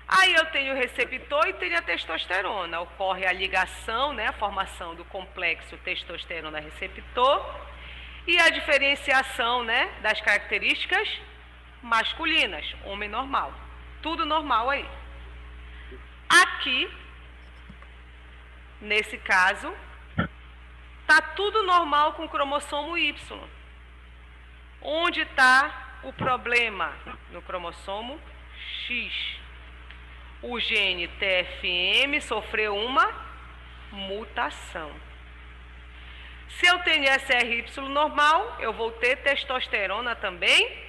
Aí eu tenho o receptor e tenho a testosterona. Ocorre a ligação, né, a formação do complexo testosterona-receptor e a diferenciação, né, das características masculinas, homem normal. Tudo normal aí. Aqui, nesse caso, está tudo normal com o cromossomo Y. Onde está o problema? No cromossomo X. O gene TFM sofreu uma mutação. Se eu tenho SRY normal, eu vou ter testosterona também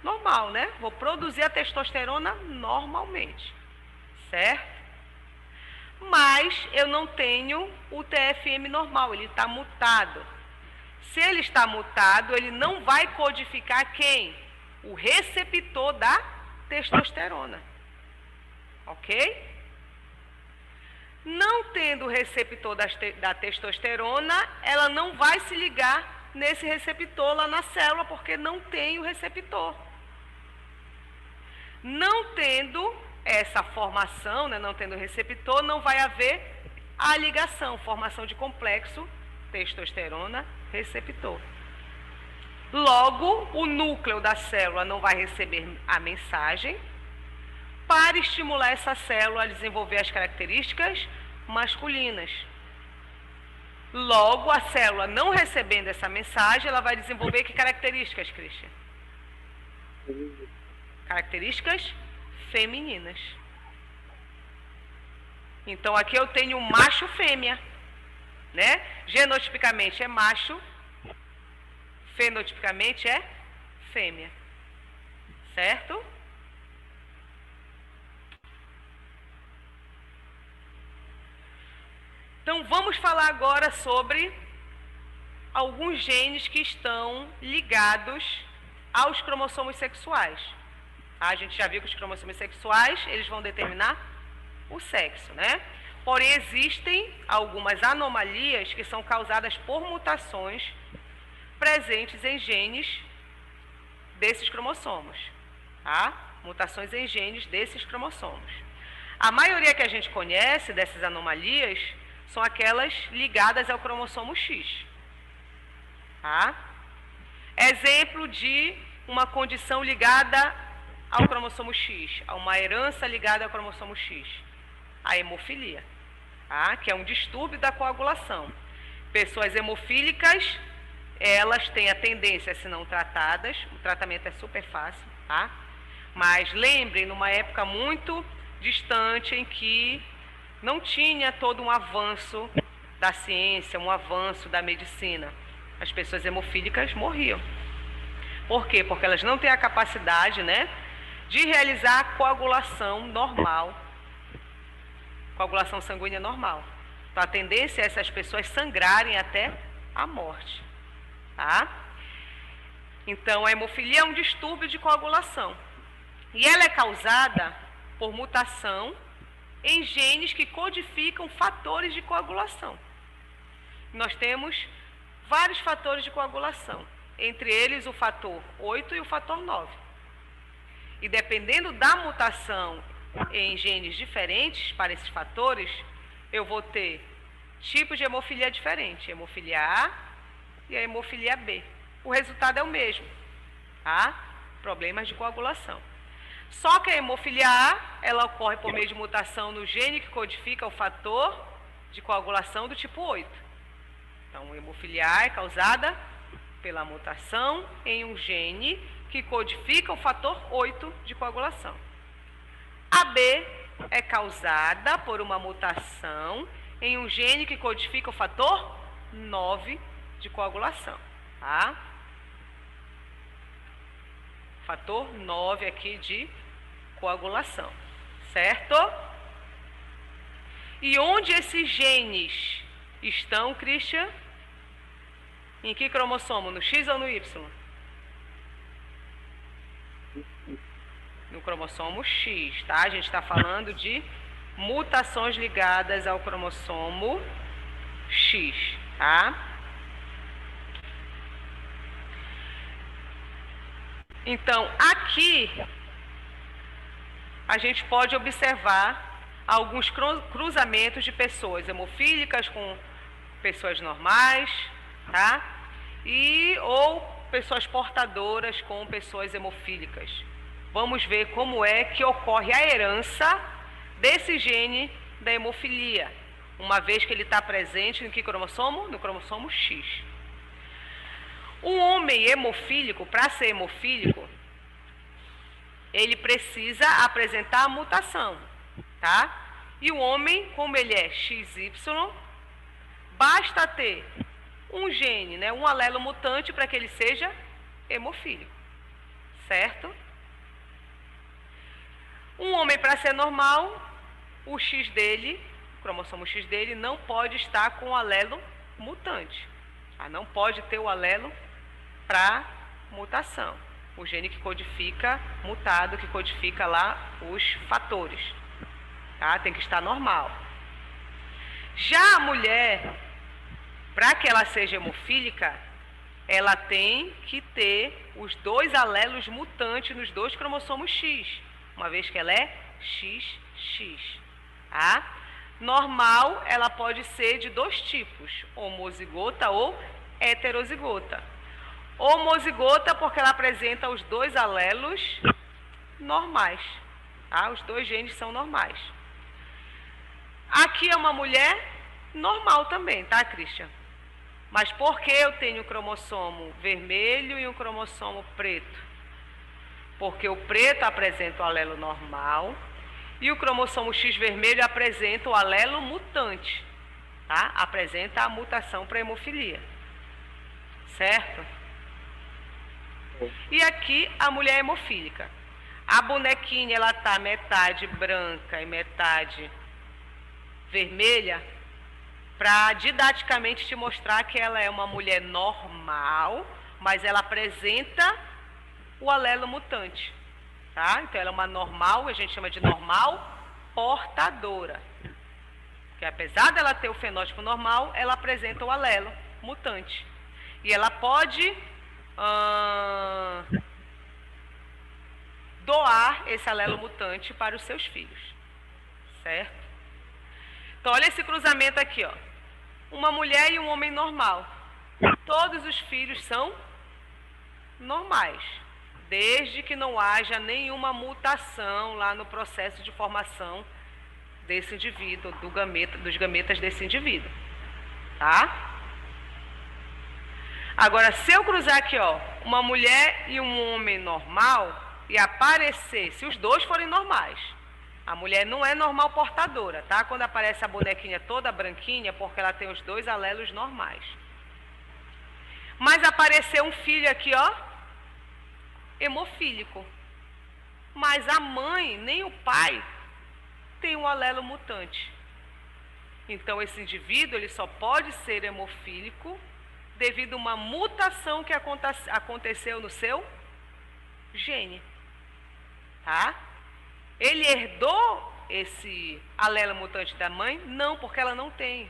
normal, né? Vou produzir a testosterona normalmente, certo? mas eu não tenho o TFM normal, ele está mutado. Se ele está mutado, ele não vai codificar quem? O receptor da testosterona. Ok? Não tendo o receptor da testosterona, ela não vai se ligar nesse receptor lá na célula, porque não tem o receptor. Não tendo essa formação, né, não tendo o receptor, não vai haver a ligação, formação de complexo testosterona-receptor. Logo, o núcleo da célula não vai receber a mensagem para estimular essa célula a desenvolver as características masculinas. Logo, a célula não recebendo essa mensagem, ela vai desenvolver que características, Christian? Características femininas. Então, aqui eu tenho macho fêmea, né? Genotipicamente é macho, fenotipicamente é fêmea, certo? Então, vamos falar agora sobre alguns genes que estão ligados aos cromossomos sexuais. A gente já viu que os cromossomos sexuais, eles vão determinar o sexo, né? Porém, existem algumas anomalias que são causadas por mutações presentes em genes desses cromossomos, tá? Mutações em genes desses cromossomos. A maioria que a gente conhece dessas anomalias são aquelas ligadas ao cromossomo X. Tá? Exemplo de uma condição ligada ao cromossomo X, a uma herança ligada ao cromossomo X, a hemofilia, tá? Que é um distúrbio da coagulação. Pessoas hemofílicas, elas têm a tendência a ser não tratadas, o tratamento é super fácil, tá? Mas lembrem, numa época muito distante em que não tinha todo um avanço da ciência, um avanço da medicina. As pessoas hemofílicas morriam. Por quê? Porque elas não têm a capacidade, né, de realizar a coagulação normal, coagulação sanguínea normal. Então, a tendência é essas pessoas sangrarem até a morte. Tá? Então, a hemofilia é um distúrbio de coagulação. E ela é causada por mutação em genes que codificam fatores de coagulação. Nós temos vários fatores de coagulação, entre eles o fator 8 e o fator 9. E dependendo da mutação em genes diferentes para esses fatores, eu vou ter tipos de hemofilia diferente, hemofilia A e a hemofilia B. O resultado é o mesmo, tá? Problemas de coagulação. Só que a hemofilia A, ela ocorre por meio de mutação no gene que codifica o fator de coagulação do tipo 8. Então, a hemofilia A é causada pela mutação em um gene que codifica o fator 8 de coagulação. A B é causada por uma mutação em um gene que codifica o fator 9 de coagulação, tá? Fator 9 aqui de coagulação, certo? E onde esses genes estão, Christian? Em que cromossomo? No X ou no Y? No cromossomo X, tá? A gente está falando de mutações ligadas ao cromossomo X, tá? Então, aqui a gente pode observar alguns cruzamentos de pessoas hemofílicas com pessoas normais, tá? Ou pessoas portadoras com pessoas hemofílicas. Vamos ver como é que ocorre a herança desse gene da hemofilia, uma vez que ele está presente em que cromossomo? No cromossomo X. Um homem hemofílico, para ser hemofílico, ele precisa apresentar a mutação, tá? E o homem, como ele é XY, basta ter um gene, né, um alelo mutante para que ele seja hemofílico, certo? Um homem, para ser normal, o X dele cromossomo X dele não pode estar com o alelo mutante. Tá? Não pode ter o alelo para mutação. O gene que codifica mutado, que codifica lá os fatores. Tá? Tem que estar normal. Já a mulher, para que ela seja hemofílica, ela tem que ter os 2 alelos mutantes nos 2 cromossomos X, uma vez que ela é XX. Tá? Normal, ela pode ser de 2 tipos, homozigota ou heterozigota. Homozigota porque ela apresenta os 2 alelos normais. Tá? Os 2 genes são normais. Aqui é uma mulher normal também, tá, Christian? Mas por que eu tenho um cromossomo vermelho e um cromossomo preto? Porque o preto apresenta o alelo normal e o cromossomo X vermelho apresenta o alelo mutante, tá? Apresenta a mutação para hemofilia. Certo? E aqui a mulher hemofílica. A bonequinha, ela tá metade branca e metade vermelha, para didaticamente te mostrar que ela é uma mulher normal, mas ela apresenta o alelo mutante, tá? Então ela é uma normal, a gente chama de normal portadora. Que apesar dela ter o fenótipo normal, ela apresenta o alelo mutante. E ela pode doar esse alelo mutante para os seus filhos, certo? Então, olha esse cruzamento aqui, ó. Uma mulher e um homem normal. Todos os filhos são normais, desde que não haja nenhuma mutação lá no processo de formação desse indivíduo, dos gametas desse indivíduo, tá? Agora, se eu cruzar aqui, ó, uma mulher e um homem normal, e aparecer, se os 2 forem normais, a mulher não é normal portadora, tá? Quando aparece a bonequinha toda branquinha, porque ela tem os 2 alelos normais. Mas apareceu um filho aqui, ó, hemofílico. Mas a mãe, nem o pai, tem um alelo mutante. Então, esse indivíduo, ele só pode ser hemofílico devido a uma mutação que aconteceu no seu gene. Tá? Ele herdou esse alelo mutante da mãe? Não, porque ela não tem.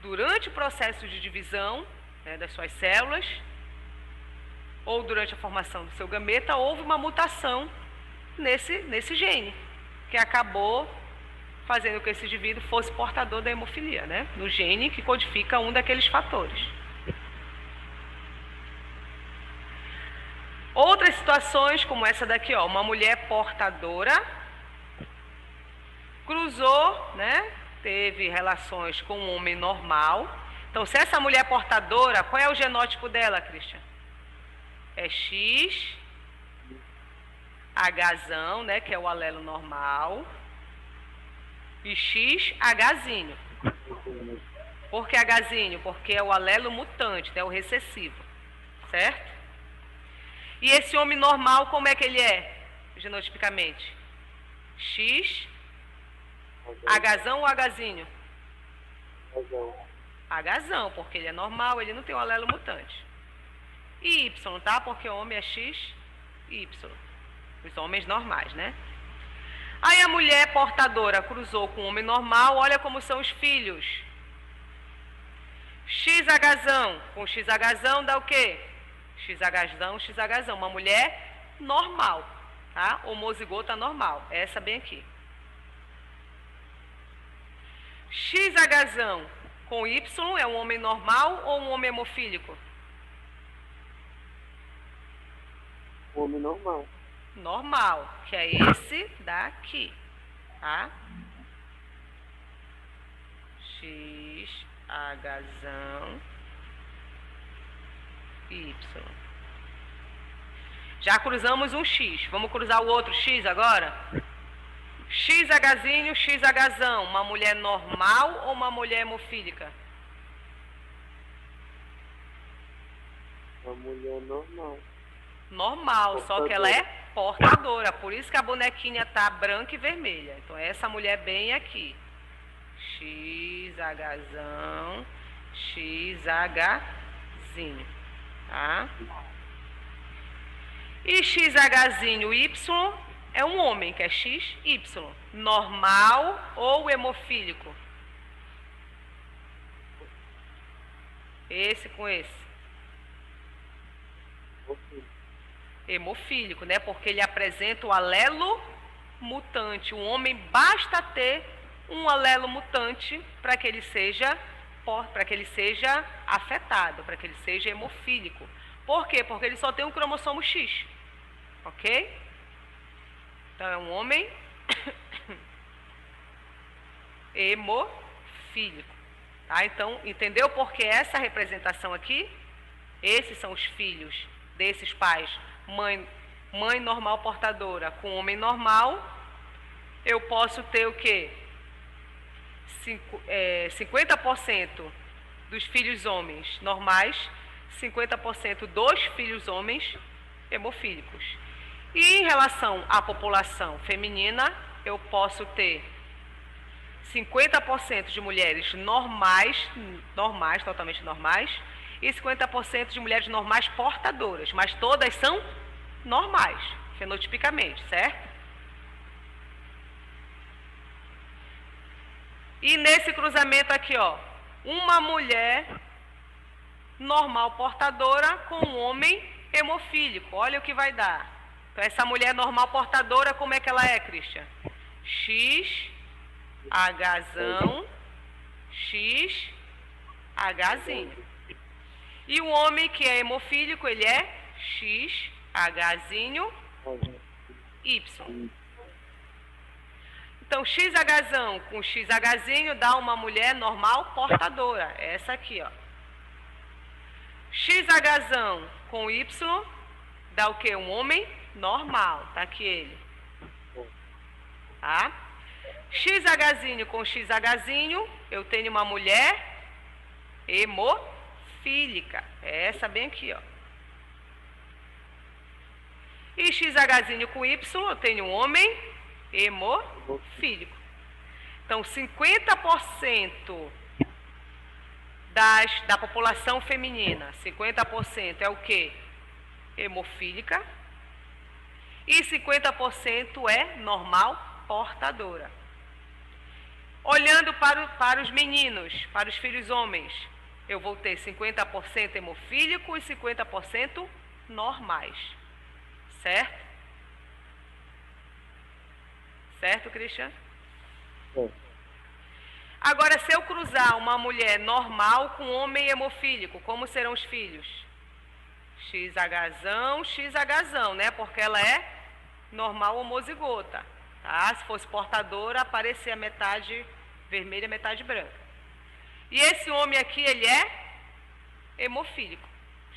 Durante o processo de divisão, né, das suas células, ou durante a formação do seu gameta, houve uma mutação nesse gene, que acabou fazendo com que esse indivíduo fosse portador da hemofilia, né? No gene que codifica um daqueles fatores. Outras situações, como essa daqui, ó, uma mulher portadora cruzou, né? Teve relações com um homem normal. Então, se essa mulher portadora, qual é o genótipo dela, Christian? É X, Hzão, né? Que é o alelo normal. E XHzinho. Por que Hzinho? Porque é o alelo mutante, né? O recessivo. Certo? E esse homem normal, como é que ele é, genotipicamente? X, Hzão ou Hzinho? Hzão, porque ele é normal, ele não tem o alelo mutante. E Y, tá? Porque o homem é X, Y. Os homens normais, né? Aí a mulher portadora cruzou com o homem normal, olha como são os filhos. XHzão com XHzão dá o quê? XHzão, uma mulher normal, tá? Homozigota normal, essa bem aqui. XHzão com Y é um homem normal ou um homem hemofílico? Homem normal. Normal, que é esse daqui, tá? XHzão Y. Já cruzamos um X. Vamos cruzar o outro X agora? XHzinho, XHzão. Uma mulher normal ou uma mulher hemofílica? Uma mulher normal. Normal, só que ela é portadora. Por isso que a bonequinha tá branca e vermelha. Então, essa mulher bem aqui. XHzão, XHzinho, tá? E XHzinho Y é um homem, que é XY. Normal ou hemofílico? Esse com esse. Hemofílico, né? Porque ele apresenta o alelo mutante. O homem basta ter um alelo mutante para que ele seja afetado, para que ele seja hemofílico. Por quê? Porque ele só tem um cromossomo X. Ok? Então é um homem hemofílico. Tá? Então, entendeu por que essa representação aqui? Esses são os filhos desses pais. Mãe normal portadora com homem normal. Eu posso ter o quê? 50% dos filhos homens normais, 50% dos filhos homens hemofílicos. E em relação à população feminina, eu posso ter 50% de mulheres normais, totalmente normais, e 50% de mulheres normais portadoras, mas todas são normais, fenotipicamente, certo? E nesse cruzamento aqui, ó, uma mulher normal portadora com um homem hemofílico. Olha o que vai dar. Então, essa mulher normal portadora, como é que ela é, Christian? XHzão, XHzinho. E o homem que é hemofílico, ele é XHzinho, Y. Então, XHzão com XHzinho dá uma mulher normal portadora. Essa aqui, ó. XHzão com Y dá o quê? Um homem normal. Tá aqui ele. Tá? XHzinho com XHzinho, eu tenho uma mulher hemofílica. É essa bem aqui, ó. E XHzinho com Y, eu tenho um homem hemofílico. Então, 50% da população feminina, 50% é o quê? Hemofílica. E 50% é normal portadora. Olhando para os meninos, para os filhos homens, eu vou ter 50% hemofílico e 50% normais. Certo? Certo, Christian? Sim. Agora, se eu cruzar uma mulher normal com homem hemofílico, como serão os filhos? XHzão, XHzão, né? Porque ela é normal homozigota. Tá? Se fosse portadora, aparecer a metade vermelha e a metade branca. E esse homem aqui, ele é hemofílico.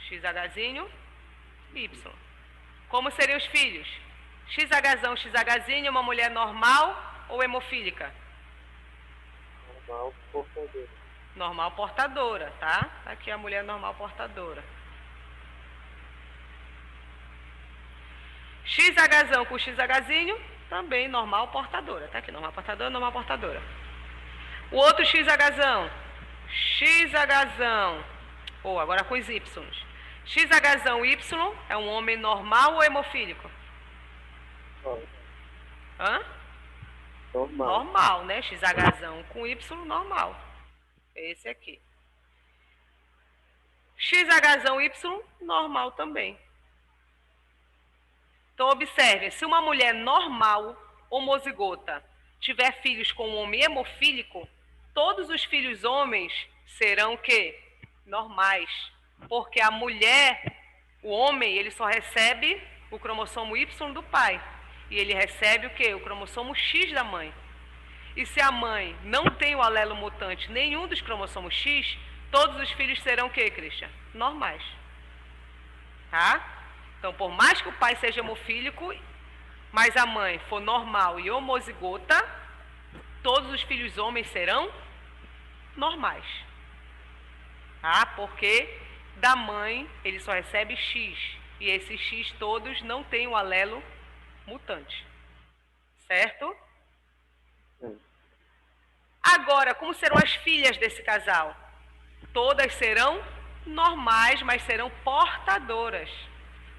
XHzinho, Y. Como seriam os filhos? XHzão, XHzinho, uma mulher normal ou hemofílica? Normal portadora. Normal portadora, tá? Aqui a mulher normal portadora. XHzão com XHzinho, também normal portadora. Tá aqui, normal portadora, normal portadora. O outro XHzão. XHzão. Ou agora com os Ys. XHzão Y é um homem normal ou hemofílico? Hã? Normal. Normal, né? XHzão com Y, normal. Esse aqui. XHzão Y, normal também. Então, observe, se uma mulher normal, homozigota, tiver filhos com um homem hemofílico, todos os filhos homens serão o quê? Normais. Porque a mulher, o homem, ele só recebe o cromossomo Y do pai. E ele recebe o quê? O cromossomo X da mãe. E se a mãe não tem o alelo mutante nenhum dos cromossomos X, todos os filhos serão o quê, Christian? Normais. Tá? Então, por mais que o pai seja hemofílico, mas a mãe for normal e homozigota, todos os filhos homens serão normais. Tá? Porque da mãe ele só recebe X. E esses X todos não têm o alelo mutante. Certo? Agora, como serão as filhas desse casal? Todas serão normais, mas serão portadoras.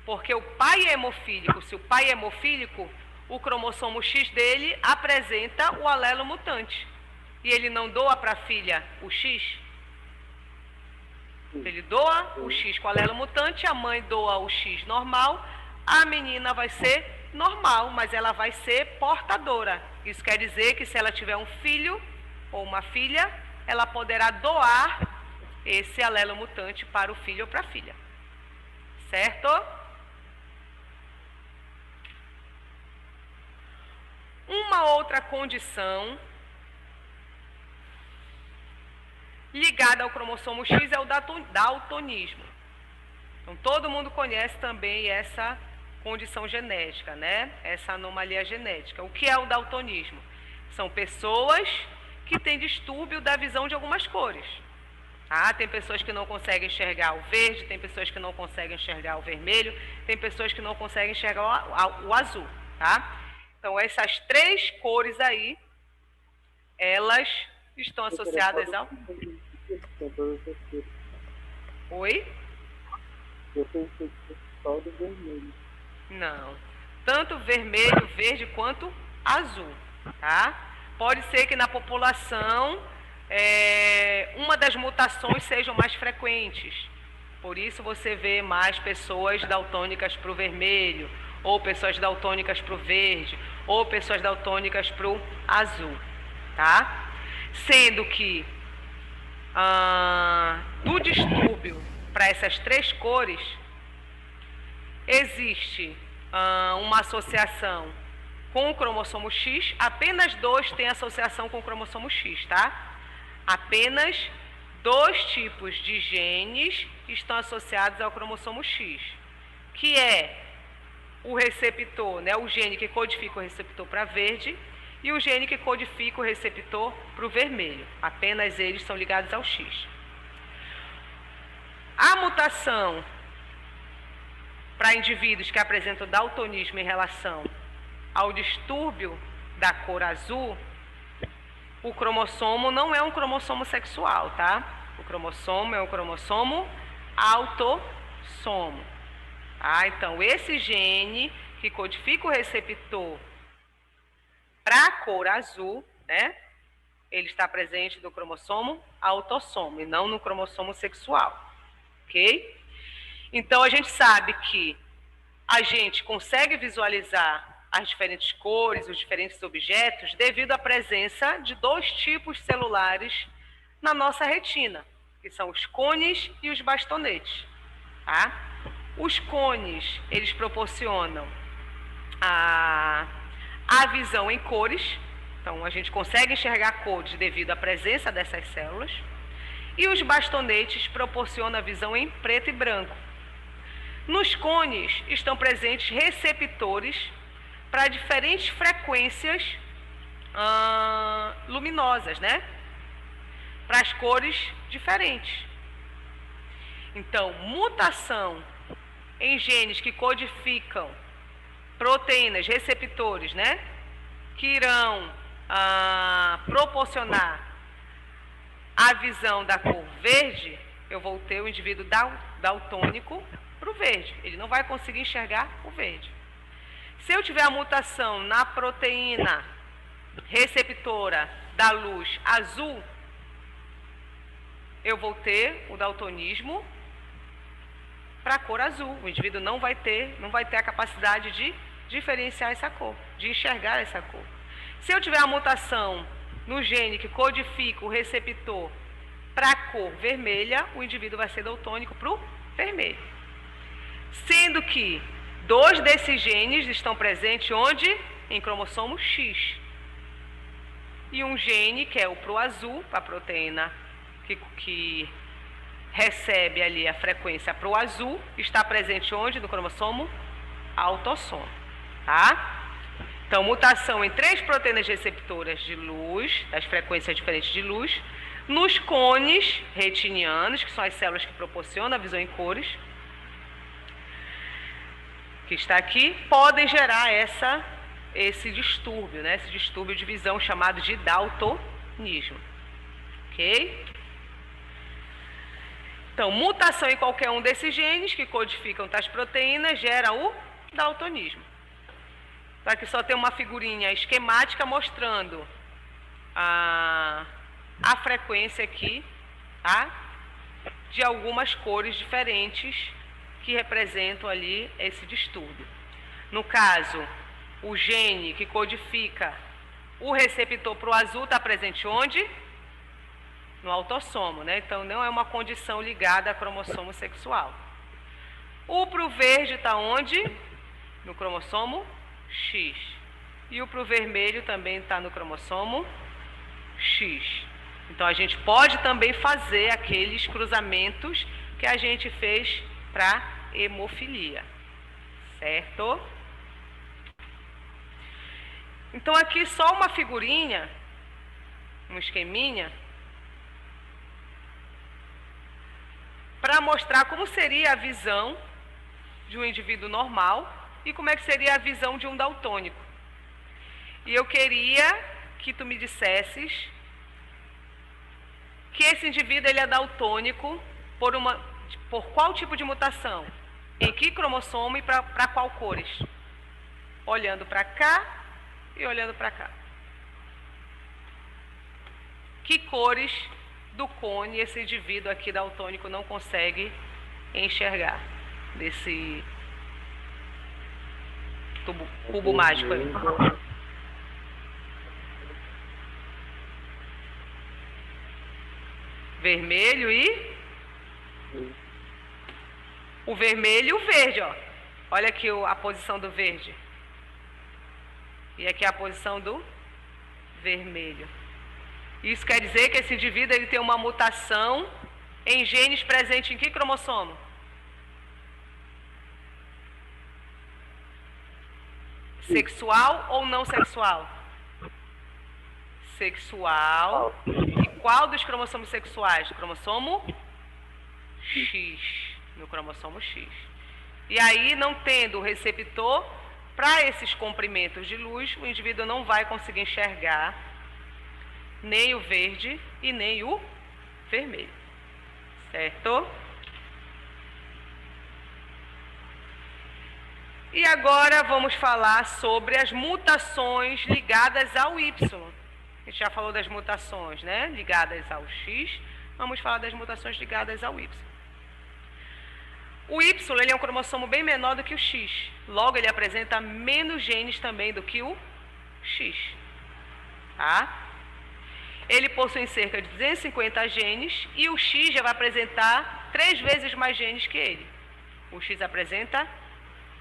Porque o pai é hemofílico. Se o pai é hemofílico, o cromossomo X dele apresenta o alelo mutante. E ele não doa para a filha o X? Ele doa o X com alelo mutante, a mãe doa o X normal, a menina vai ser normal, mas ela vai ser portadora. Isso quer dizer que se ela tiver um filho ou uma filha, ela poderá doar esse alelo mutante para o filho ou para a filha. Certo? Uma outra condição ligada ao cromossomo X é o daltonismo. Então, todo mundo conhece também essa condição genética, né? Essa anomalia genética. O que é o daltonismo? São pessoas que têm distúrbio da visão de algumas cores. Ah, tem pessoas que não conseguem enxergar o verde, tem pessoas que não conseguem enxergar o vermelho, tem pessoas que não conseguem enxergar o azul, tá? Então, essas 3 cores aí, elas estão associadas ao... Oi? Eu pensei que fosse só do vermelho. Não. Tanto vermelho, verde, quanto azul, tá? Pode ser que na população uma das mutações sejam mais frequentes. Por isso você vê mais pessoas daltônicas para o vermelho, ou pessoas daltônicas para o verde, ou pessoas daltônicas para o azul, tá? Sendo que do distúrbio para essas 3 cores, existe uma associação com o cromossomo X, apenas 2 têm associação com o cromossomo X, tá? Apenas 2 tipos de genes estão associados ao cromossomo X, que é o receptor, né, o gene que codifica o receptor para verde e o gene que codifica o receptor para o vermelho. Apenas eles são ligados ao X. A mutação para indivíduos que apresentam daltonismo em relação ao distúrbio da cor azul, o cromossomo não é um cromossomo sexual, tá? O cromossomo é um cromossomo autossomo. Ah, então, esse gene que codifica o receptor para a cor azul, né? Ele está presente no cromossomo autossomo e não no cromossomo sexual. Ok? Então, a gente sabe que a gente consegue visualizar as diferentes cores, os diferentes objetos, devido à presença de 2 tipos celulares na nossa retina, que são os cones e os bastonetes. Tá? Os cones, eles proporcionam a visão em cores, então a gente consegue enxergar cores devido à presença dessas células, e os bastonetes proporcionam a visão em preto e branco. Nos cones estão presentes receptores para diferentes frequências luminosas, né? Para as cores diferentes. Então, mutação em genes que codificam proteínas, receptores, né? Que irão proporcionar a visão da cor verde, eu vou ter o indivíduo daltônico para o verde. Ele não vai conseguir enxergar o verde. Se eu tiver a mutação na proteína receptora da luz azul, eu vou ter o daltonismo para a cor azul. O indivíduo não vai ter a capacidade de diferenciar essa cor, de enxergar essa cor. Se eu tiver a mutação no gene que codifica o receptor para a cor vermelha, o indivíduo vai ser daltônico para o vermelho. Sendo que 2 desses genes estão presentes onde? Em cromossomo X. E um gene, que é o pro azul, a proteína que recebe ali a frequência pro azul, está presente onde? No cromossomo autossomo. Tá? Então, mutação em 3 proteínas receptoras de luz, das frequências diferentes de luz, nos cones retinianos, que são as células que proporcionam a visão em cores, que está aqui, podem gerar esse distúrbio, né? Esse distúrbio de visão chamado de daltonismo. Ok? Então, mutação em qualquer um desses genes que codificam tais proteínas gera o daltonismo. Então, aqui só tem uma figurinha esquemática mostrando a frequência aqui, tá? De algumas cores diferentes que representam ali esse distúrbio. No caso, o gene que codifica o receptor para o azul está presente onde? No autossomo, né? Então, não é uma condição ligada a cromossomo sexual. O para o verde está onde? No cromossomo X. E o para o vermelho também está no cromossomo X. Então, a gente pode também fazer aqueles cruzamentos que a gente fez para hemofilia. Certo? Então, aqui só uma figurinha, um esqueminha, para mostrar como seria a visão de um indivíduo normal e como é que seria a visão de um daltônico. E eu queria que tu me dissesses que esse indivíduo ele é daltônico por qual tipo de mutação? Em que cromossomo e para qual cores? Olhando para cá e olhando para cá. Que cores do cone esse indivíduo aqui daltônico não consegue enxergar desse cubo mágico aí? Vermelho e o vermelho e o verde, ó. Olha aqui a posição do verde. E aqui a posição do vermelho. Isso quer dizer que esse indivíduo ele tem uma mutação em genes presentes em que cromossomo? Sexual ou não sexual? Sexual. E qual dos cromossomos sexuais? Cromossomo X. No cromossomo X. E aí, não tendo o receptor para esses comprimentos de luz, o indivíduo não vai conseguir enxergar nem o verde e nem o vermelho. Certo? E agora vamos falar sobre as mutações ligadas ao Y. A gente já falou das mutações, né, ligadas ao X. Vamos falar das mutações ligadas ao Y. O Y ele é um cromossomo bem menor do que o X. Logo, ele apresenta menos genes também do que o X. Tá? Ele possui cerca de 250 genes e o X já vai apresentar 3 vezes mais genes que ele. O X apresenta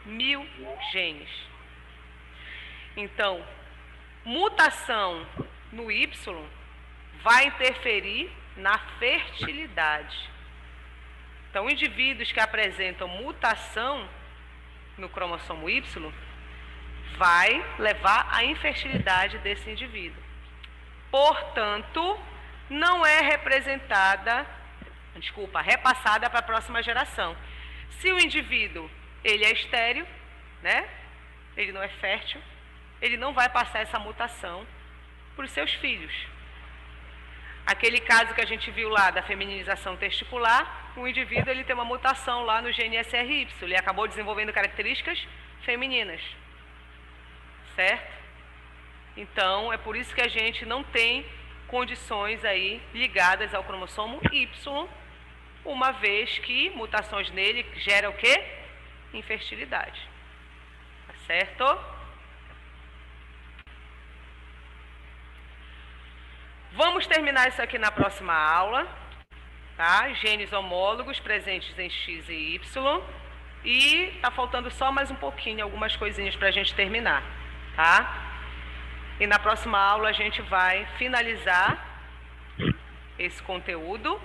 1000 genes. Então, mutação no Y vai interferir na fertilidade. Então, indivíduos que apresentam mutação no cromossomo Y vai levar à infertilidade desse indivíduo. Portanto, não é repassada para a próxima geração. Se o indivíduo ele é estéril, né? Ele não é fértil, ele não vai passar essa mutação para os seus filhos. Aquele caso que a gente viu lá da femininização testicular, o indivíduo ele tem uma mutação lá no gene SRY, ele acabou desenvolvendo características femininas. Certo? Então, é por isso que a gente não tem condições aí ligadas ao cromossomo Y, uma vez que mutações nele geram o quê? Infertilidade. Tá certo? Vamos terminar isso aqui na próxima aula, tá? Genes homólogos presentes em X e Y. E tá faltando só mais um pouquinho, algumas coisinhas para a gente terminar, tá? E na próxima aula a gente vai finalizar esse conteúdo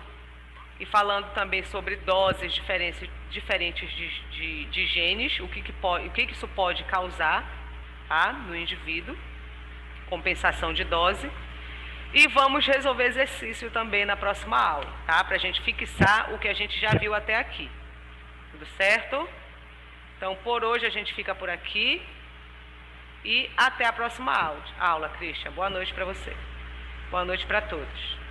e falando também sobre doses diferentes de genes, o que isso pode causar, tá, no indivíduo, compensação de dose. E vamos resolver exercício também na próxima aula, tá? Para a gente fixar o que a gente já viu até aqui. Tudo certo? Então, Então, por hoje a gente fica por aqui e até a próxima aula, Christian. Boa noite para você. Boa noite para todos.